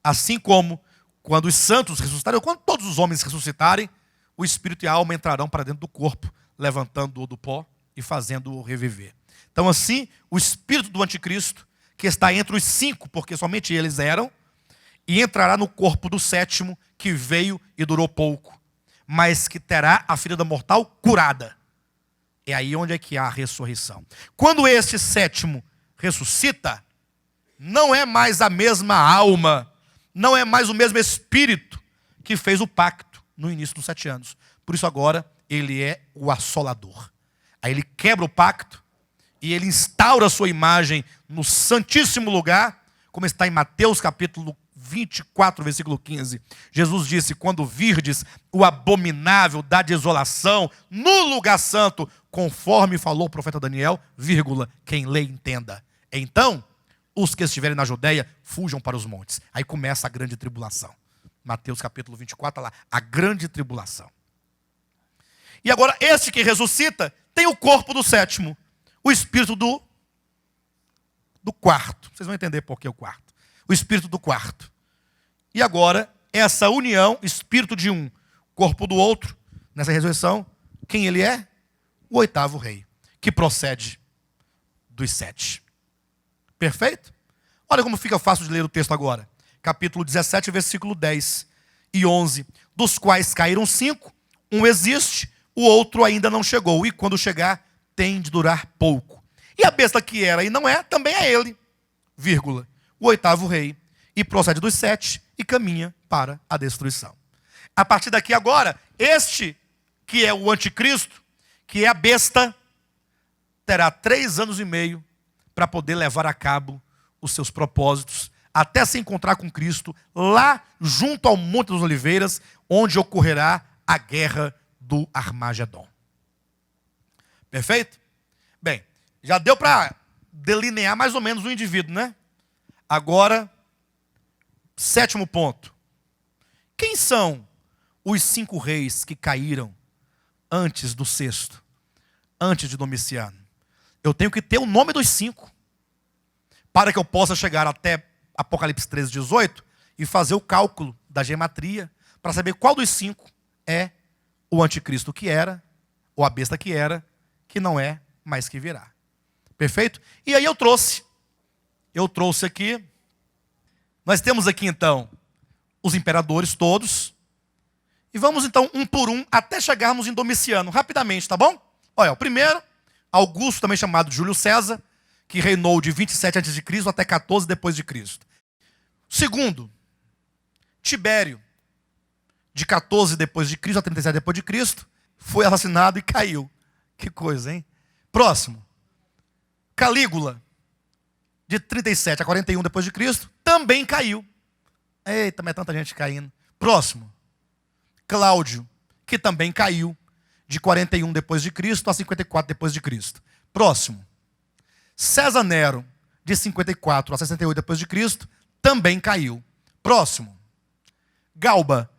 Assim como quando os santos ressuscitarem, quando todos os homens ressuscitarem, o espírito e a alma entrarão para dentro do corpo, levantando-o do pó e fazendo-o reviver. Então assim, o espírito do anticristo, que está entre os 5, porque somente eles eram, e entrará no corpo do sétimo, que veio e durou pouco, mas que terá a ferida mortal curada. É aí onde é que há a ressurreição. Quando este sétimo ressuscita, não é mais a mesma alma, não é mais o mesmo espírito que fez o pacto no início dos 7 anos. Por isso agora ele é o assolador. Aí ele quebra o pacto e ele instaura a sua imagem no santíssimo lugar, como está em Mateus capítulo 24, versículo 15. Jesus disse, quando virdes o abominável da desolação no lugar santo, conforme falou o profeta Daniel, vírgula, quem lê entenda. Então, os que estiverem na Judeia, fujam para os montes. Aí começa a grande tribulação. Mateus capítulo 24, lá, a grande tribulação. E agora, este que ressuscita, tem o corpo do sétimo, o espírito do quarto. Vocês vão entender por que o quarto. O espírito do quarto. E agora, essa união, espírito de um, corpo do outro, nessa ressurreição, quem ele é? O 8º rei, que procede dos 7. Perfeito? Olha como fica fácil de ler o texto agora. Capítulo 17, versículo 10 e 11. Dos quais caíram 5, um existe, o outro ainda não chegou. E quando chegar, tem de durar pouco. E a besta que era e não é, também é ele, vírgula, o 8º rei. E procede dos 7 e caminha para a destruição. A partir daqui agora, este que é o anticristo, que é a besta, terá 3 anos e meio para poder levar a cabo os seus propósitos, até se encontrar com Cristo, lá junto ao Monte das Oliveiras, onde ocorrerá a guerra do Armagedon. Perfeito? Bem, já deu para delinear mais ou menos o indivíduo, né? Agora, 7º ponto. Quem são os 5 reis que caíram antes do 6º, antes de Domiciano? Eu tenho que ter o nome dos 5, para que eu possa chegar até Apocalipse 13, 18, e fazer o cálculo da gematria, para saber qual dos 5 é o anticristo que era, ou a besta que era, que não é, mas que virá. Perfeito? E aí eu trouxe aqui, nós temos aqui então, os imperadores todos, e vamos então um por um, até chegarmos em Domiciano, rapidamente, tá bom? Olha, o primeiro, Augusto, também chamado Júlio César, que reinou de 27 a.C. até 14 depois de Cristo. Segundo, Tibério, de 14 depois de Cristo a 37 depois de Cristo, foi assassinado e caiu. Que coisa, hein? Próximo, Calígula, de 37 a 41 depois de Cristo, também caiu. Eita, mas é tanta gente caindo. Próximo, Cláudio, que também caiu, de 41 depois de Cristo a 54 depois de Cristo. Próximo, César Nero, de 54 a 68 depois de Cristo, também caiu. Próximo, Galba,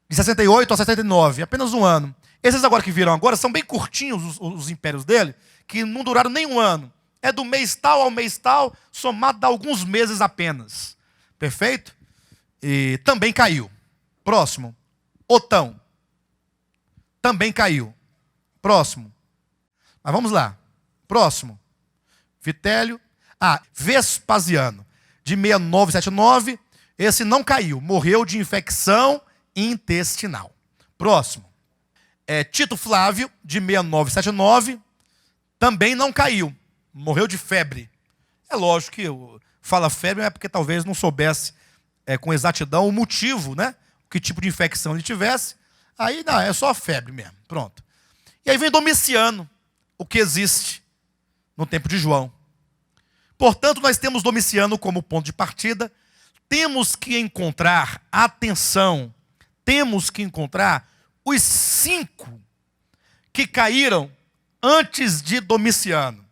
de 68 a 79, apenas um ano. Esses agora que viram agora são bem curtinhos os impérios dele, que não duraram nem um ano. é do mês tal ao mês tal, somado dá alguns meses apenas. Perfeito? E também caiu. Próximo. Otão. Também caiu. Próximo. Mas vamos lá. Próximo. Vitélio. Vespasiano. De 6979. Esse não caiu. Morreu de infecção intestinal. Próximo. Tito Flávio, de 6979. Também não caiu. Morreu de febre. É lógico que fala febre é porque talvez não soubesse com exatidão o motivo, né? Que tipo de infecção ele tivesse. Aí não, é só febre mesmo. Pronto. E aí vem Domiciano, o que existe no tempo de João. Portanto, nós temos Domiciano como ponto de partida. Temos que encontrar, atenção, temos que encontrar os 5 que caíram antes de Domiciano.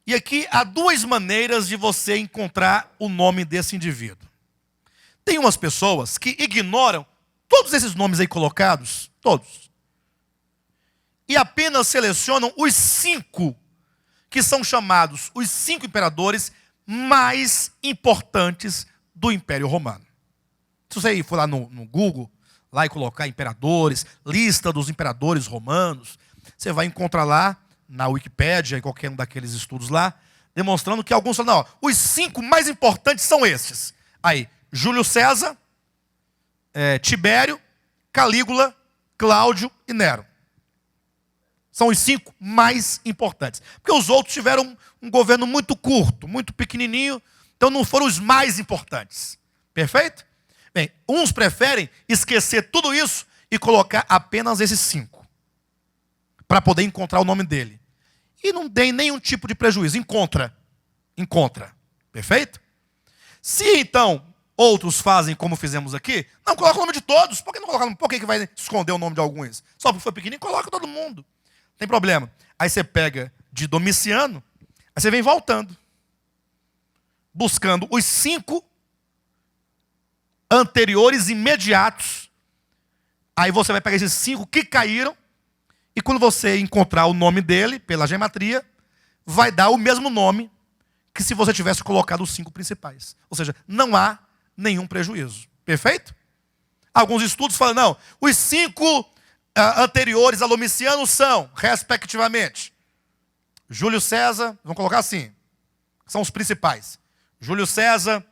E aqui há 2 maneiras de você encontrar o nome desse indivíduo. Tem umas pessoas que ignoram todos esses nomes aí colocados, todos, e apenas selecionam os 5 que são chamados os 5 imperadores mais importantes do Império Romano. Se você for lá no Google, lá e colocar imperadores, lista dos imperadores romanos, você vai encontrar lá, na Wikipédia, em qualquer um daqueles estudos lá, demonstrando que alguns falam, não, os 5 mais importantes são estes. Aí, Júlio César, Tibério, Calígula, Cláudio e Nero. São os 5 mais importantes. Porque os outros tiveram um governo muito curto, muito pequenininho, então não foram os mais importantes. Perfeito? Bem, uns preferem esquecer tudo isso e colocar apenas esses 5. Para poder encontrar o nome dele. E não tem nenhum tipo de prejuízo. Encontra. Perfeito? Se então outros fazem como fizemos aqui, não coloca o nome de todos. Por que não coloca? Por que vai esconder o nome de alguns? Só porque foi pequenininho, coloca todo mundo. Não tem problema. Aí você pega de Domiciano, aí você vem voltando. Buscando os 5 anteriores imediatos. Aí você vai pegar esses 5 que caíram. E quando você encontrar o nome dele, pela gematria, vai dar o mesmo nome que se você tivesse colocado os 5 principais. Ou seja, não há nenhum prejuízo. Perfeito? Alguns estudos falam, não, os 5 anteriores a Domiciano são, respectivamente, Júlio César, vamos colocar assim, são os principais. Júlio César,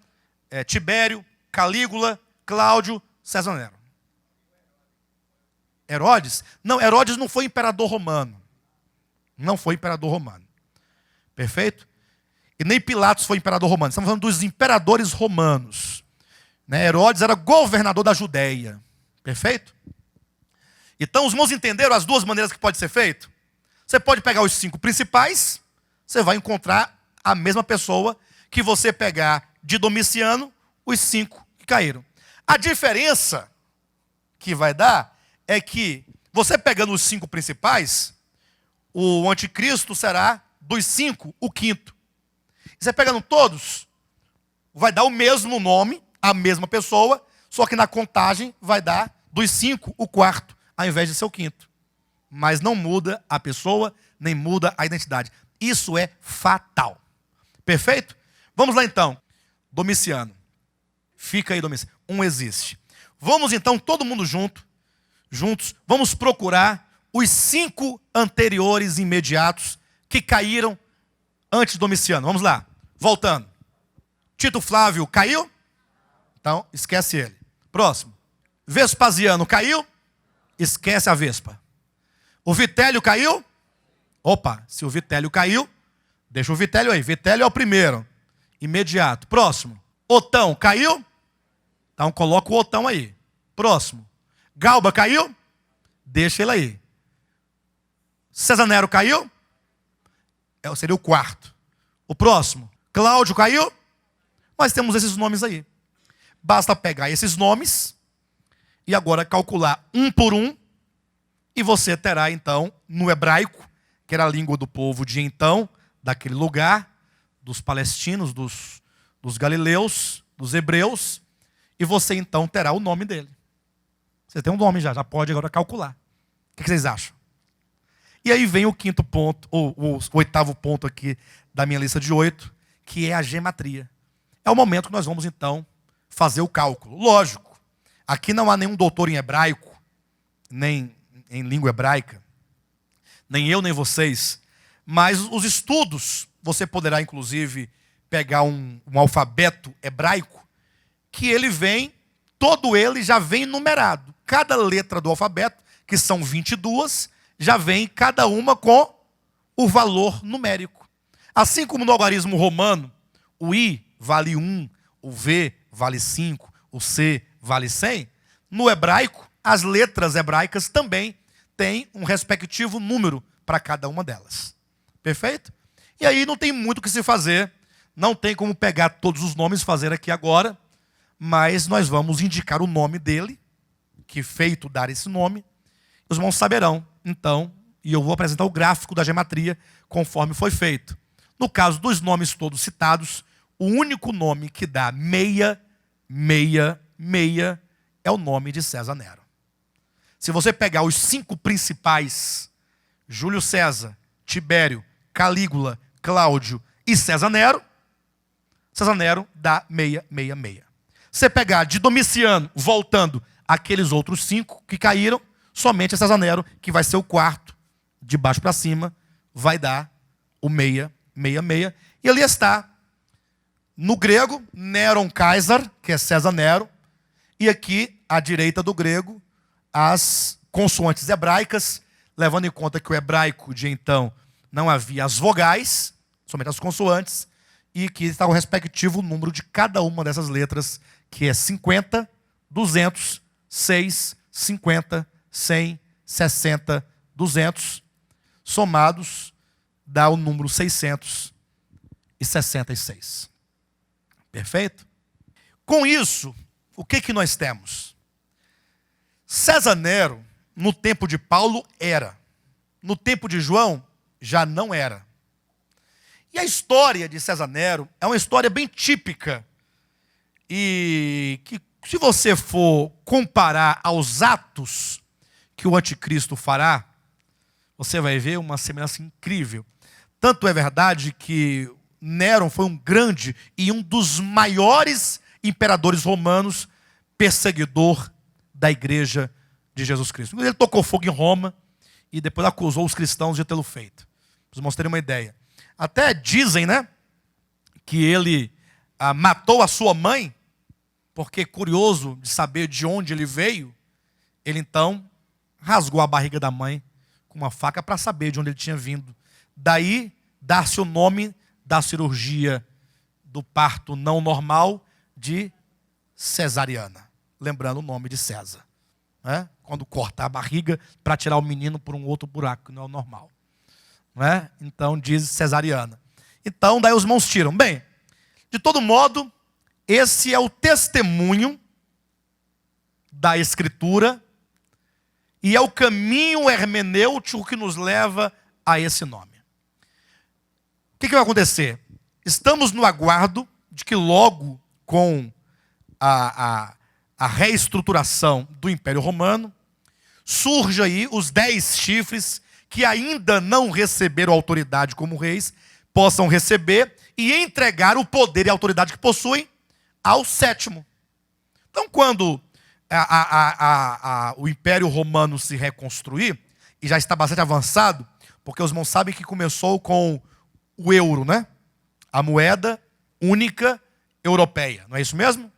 Tibério, Calígula, Cláudio, César Nero. Herodes? Não, Herodes não foi imperador romano. Não foi imperador romano. Perfeito? E nem Pilatos foi imperador romano. Estamos falando dos imperadores romanos. Herodes era governador da Judéia. Perfeito? Então os irmãos entenderam as 2 maneiras que pode ser feito? Você pode pegar os 5 principais, você vai encontrar a mesma pessoa que você pegar de Domiciano, os 5 que caíram. A diferença que vai dar é que você pegando os 5 principais, o anticristo será dos 5, o 5º. Você pegando todos, vai dar o mesmo nome, a mesma pessoa, só que na contagem vai dar dos 5, o 4º, ao invés de ser o 5º. Mas não muda a pessoa, nem muda a identidade. Isso é fatal. Perfeito? Vamos lá então. Domiciano. Fica aí, Domiciano. Um existe. Vamos então, todo mundo juntos, vamos procurar os 5 anteriores imediatos que caíram antes de Domiciano. Vamos lá. Voltando. Tito Flávio caiu? Então, esquece ele. Próximo. Vespasiano caiu? Esquece a Vespa. O Vitélio caiu? Opa, se o Vitélio caiu, deixa o Vitélio aí. Vitélio é o primeiro. Imediato. Próximo. Otão caiu? Então coloca o Otão aí. Próximo. Galba caiu? Deixa ele aí. César Nero caiu? Seria o 4º. O próximo. Cláudio caiu? Nós temos esses nomes aí. Basta pegar esses nomes e agora calcular um por um. E você terá então, no hebraico, que era a língua do povo de então, daquele lugar, dos palestinos, dos galileus, dos hebreus, e você então terá o nome dele. Você tem um nome já pode agora calcular. O que vocês acham? E aí vem o quinto ponto, ou o oitavo ponto aqui da minha lista de 8, que é a gematria. É o momento que nós vamos, então, fazer o cálculo. Lógico, aqui não há nenhum doutor em hebraico, nem em língua hebraica, nem eu, nem vocês, mas os estudos, você poderá, inclusive, pegar um alfabeto hebraico, que ele vem, todo ele já vem numerado. Cada letra do alfabeto, que são 22, já vem cada uma com o valor numérico. Assim como no algarismo romano, o I vale 1, o V vale 5, o C vale 100, no hebraico, as letras hebraicas também têm um respectivo número para cada uma delas. Perfeito? E aí não tem muito o que se fazer, não tem como pegar todos os nomes e fazer aqui agora, mas nós vamos indicar o nome dele, que feito dar esse nome, os irmãos saberão, então, e eu vou apresentar o gráfico da gematria conforme foi feito. No caso dos nomes todos citados, o único nome que dá 666 é o nome de César Nero. Se você pegar os 5 principais, Júlio César, Tibério, Calígula, Cláudio e César Nero dá 666. Se pegar de Domiciano, voltando aqueles outros 5 que caíram, somente César Nero, que vai ser o quarto, de baixo para cima, vai dar o 666. E ali está, no grego, Neron Caesar, que é César Nero, e aqui, à direita do grego, as consoantes hebraicas, levando em conta que o hebraico de então não havia as vogais, somente as consoantes, e que está o respectivo número de cada uma dessas letras, que é 50, 200, 6, 50, 100, 60, 200, somados, dá o número 666. Perfeito? Com isso, o que nós temos? César Nero, no tempo de Paulo, era. No tempo de João, já não era. E a história de César Nero é uma história bem típica. E que, se você for comparar aos atos que o anticristo fará, você vai ver uma semelhança incrível. Tanto é verdade que Nero foi um grande e um dos maiores imperadores romanos, perseguidor da igreja de Jesus Cristo. Ele tocou fogo em Roma e depois acusou os cristãos de tê-lo feito. Para os irmãos terem uma ideia. Até dizem, né, que ele matou a sua mãe, porque curioso de saber de onde ele veio, ele então rasgou a barriga da mãe com uma faca para saber de onde ele tinha vindo. Daí, dar-se o nome da cirurgia do parto não normal de cesariana. Lembrando o nome de César. Né? Quando corta a barriga para tirar o menino por um outro buraco, que não é o normal. Né? Então diz cesariana. Então daí os irmãos tiram. Bem, de todo modo, esse é o testemunho da Escritura e é o caminho hermenêutico que nos leva a esse nome. O que vai acontecer? Estamos no aguardo de que logo com a reestruturação do Império Romano, surge aí os 10 chifres que ainda não receberam autoridade como reis, possam receber e entregar o poder e a autoridade que possuem ao 7º. Então, quando o Império Romano se reconstruir, e já está bastante avançado, porque os irmãos sabem que começou com o euro, né? A moeda única europeia, não é isso mesmo?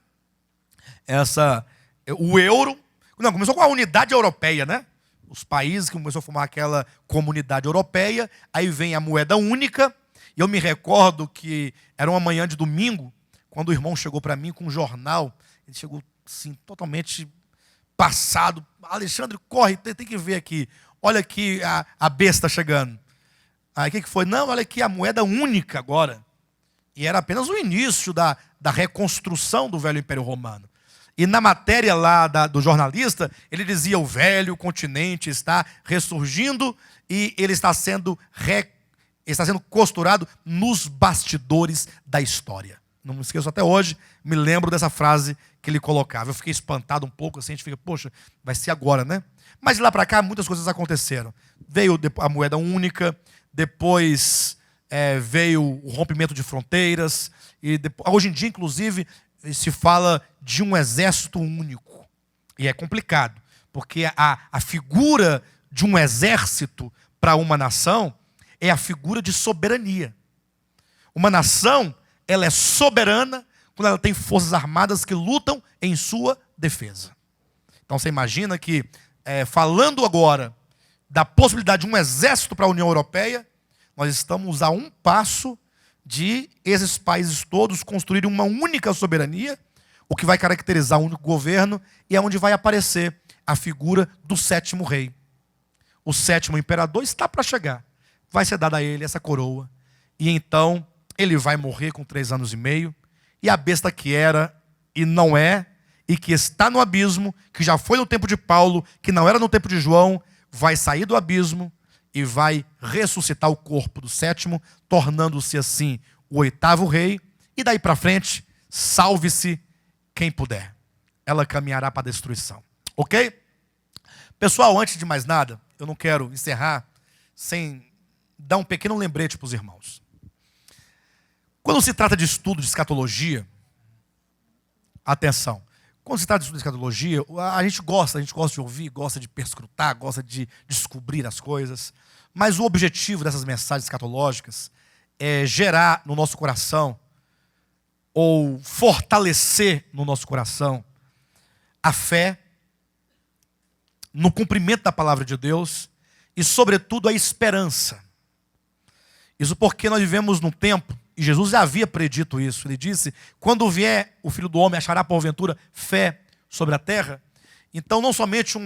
O euro, não, começou com a unidade europeia, né? Os países que começaram a formar aquela comunidade europeia, aí vem a moeda única, e eu me recordo que era uma manhã de domingo, quando o irmão chegou para mim com um jornal, ele chegou assim, totalmente passado. Alexandre, corre, tem que ver aqui. Olha aqui a besta chegando. Aí o que foi? Não, olha aqui a moeda única agora. E era apenas o início da reconstrução do velho Império Romano. E na matéria lá do jornalista, ele dizia: o velho continente está ressurgindo e ele está sendo costurado nos bastidores da história. Não me esqueço até hoje, me lembro dessa frase que ele colocava. Eu fiquei espantado um pouco, assim, a gente fica, poxa, vai ser agora, né? Mas de lá para cá, muitas coisas aconteceram. Veio a moeda única, depois veio o rompimento de fronteiras, e hoje em dia, inclusive, se fala de um exército único. E é complicado, porque a figura de um exército para uma nação é a figura de soberania. Uma nação, ela é soberana quando ela tem forças armadas que lutam em sua defesa. Então você imagina que, falando agora da possibilidade de um exército para a União Europeia, nós estamos a um passo de esses países todos construírem uma única soberania, o que vai caracterizar um único governo, e é onde vai aparecer a figura do sétimo rei. O sétimo imperador está para chegar. Vai ser dada a ele essa coroa. E então ele vai morrer com 3 anos e meio. E a besta que era e não é, e que está no abismo, que já foi no tempo de Paulo, que não era no tempo de João, vai sair do abismo e vai ressuscitar o corpo do sétimo, tornando-se assim o 8º rei. E daí para frente, salve-se quem puder. Ela caminhará para a destruição. Ok? Pessoal, antes de mais nada, eu não quero encerrar sem dar um pequeno lembrete para os irmãos. Quando se trata de estudo de escatologia, atenção, quando se trata de estudo de escatologia, a gente gosta de ouvir, gosta de perscrutar, gosta de descobrir as coisas, mas o objetivo dessas mensagens escatológicas é gerar no nosso coração, ou fortalecer no nosso coração, a fé no cumprimento da palavra de Deus e, sobretudo, a esperança. Isso porque nós vivemos num tempo, e Jesus já havia predito isso. Ele disse, quando vier o Filho do Homem, achará porventura fé sobre a terra. Então, não somente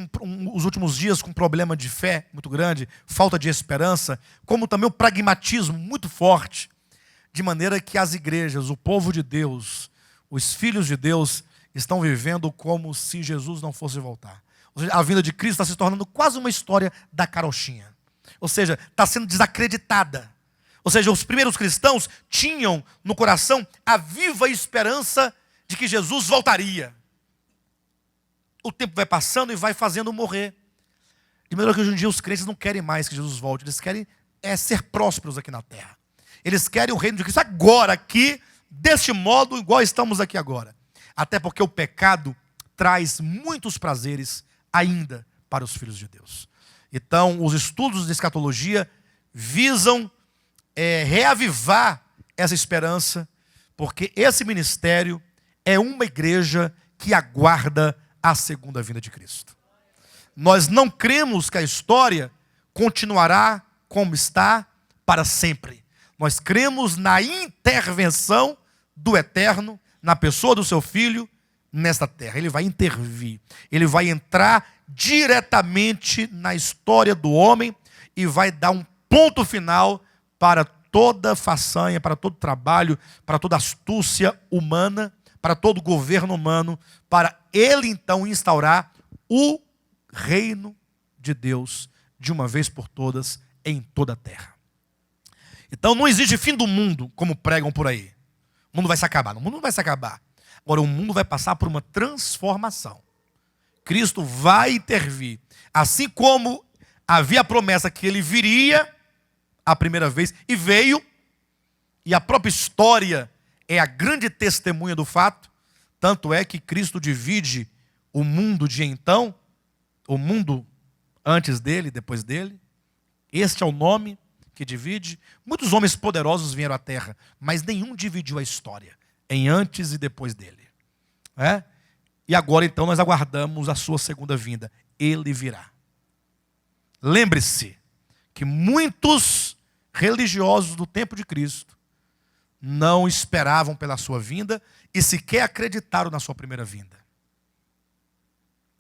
os últimos dias com problema de fé muito grande, falta de esperança, como também o pragmatismo muito forte, de maneira que as igrejas, o povo de Deus, os filhos de Deus, estão vivendo como se Jesus não fosse voltar. Ou seja, a vinda de Cristo está se tornando quase uma história da carochinha. Ou seja, está sendo desacreditada. Ou seja, os primeiros cristãos tinham no coração a viva esperança de que Jesus voltaria. O tempo vai passando e vai fazendo morrer. De maneira que hoje em dia os crentes não querem mais que Jesus volte. Eles querem ser prósperos aqui na terra. Eles querem o reino de Cristo agora, aqui, deste modo, igual estamos aqui agora. Até porque o pecado traz muitos prazeres ainda para os filhos de Deus. Então, os estudos de escatologia visam reavivar essa esperança, porque esse ministério é uma igreja que aguarda a segunda vinda de Cristo. Nós não cremos que a história continuará como está para sempre. Nós cremos na intervenção do Eterno, na pessoa do seu Filho, nesta terra. Ele vai intervir. Ele vai entrar diretamente na história do homem e vai dar um ponto final para toda façanha, para todo trabalho, para toda astúcia humana, para todo governo humano, para ele então instaurar o reino de Deus de uma vez por todas em toda a terra. Então não existe fim do mundo, como pregam por aí. O mundo vai se acabar. O mundo não vai se acabar. Agora o mundo vai passar por uma transformação. Cristo vai intervir. Assim como havia a promessa que ele viria a primeira vez, e veio, e a própria história é a grande testemunha do fato, tanto é que Cristo divide o mundo de então, o mundo antes dele, depois dele. Este é o nome que divide. Muitos homens poderosos vieram à terra, mas nenhum dividiu a história em antes e depois dele. E agora então nós aguardamos a sua segunda vinda. Ele virá. Lembre-se que muitos religiosos do tempo de Cristo não esperavam pela sua vinda e sequer acreditaram na sua primeira vinda.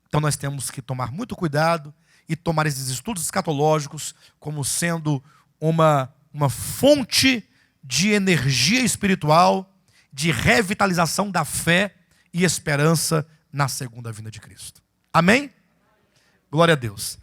Então nós temos que tomar muito cuidado e tomar esses estudos escatológicos como sendo uma fonte de energia espiritual, de revitalização da fé e esperança na segunda vinda de Cristo. Amém? Glória a Deus.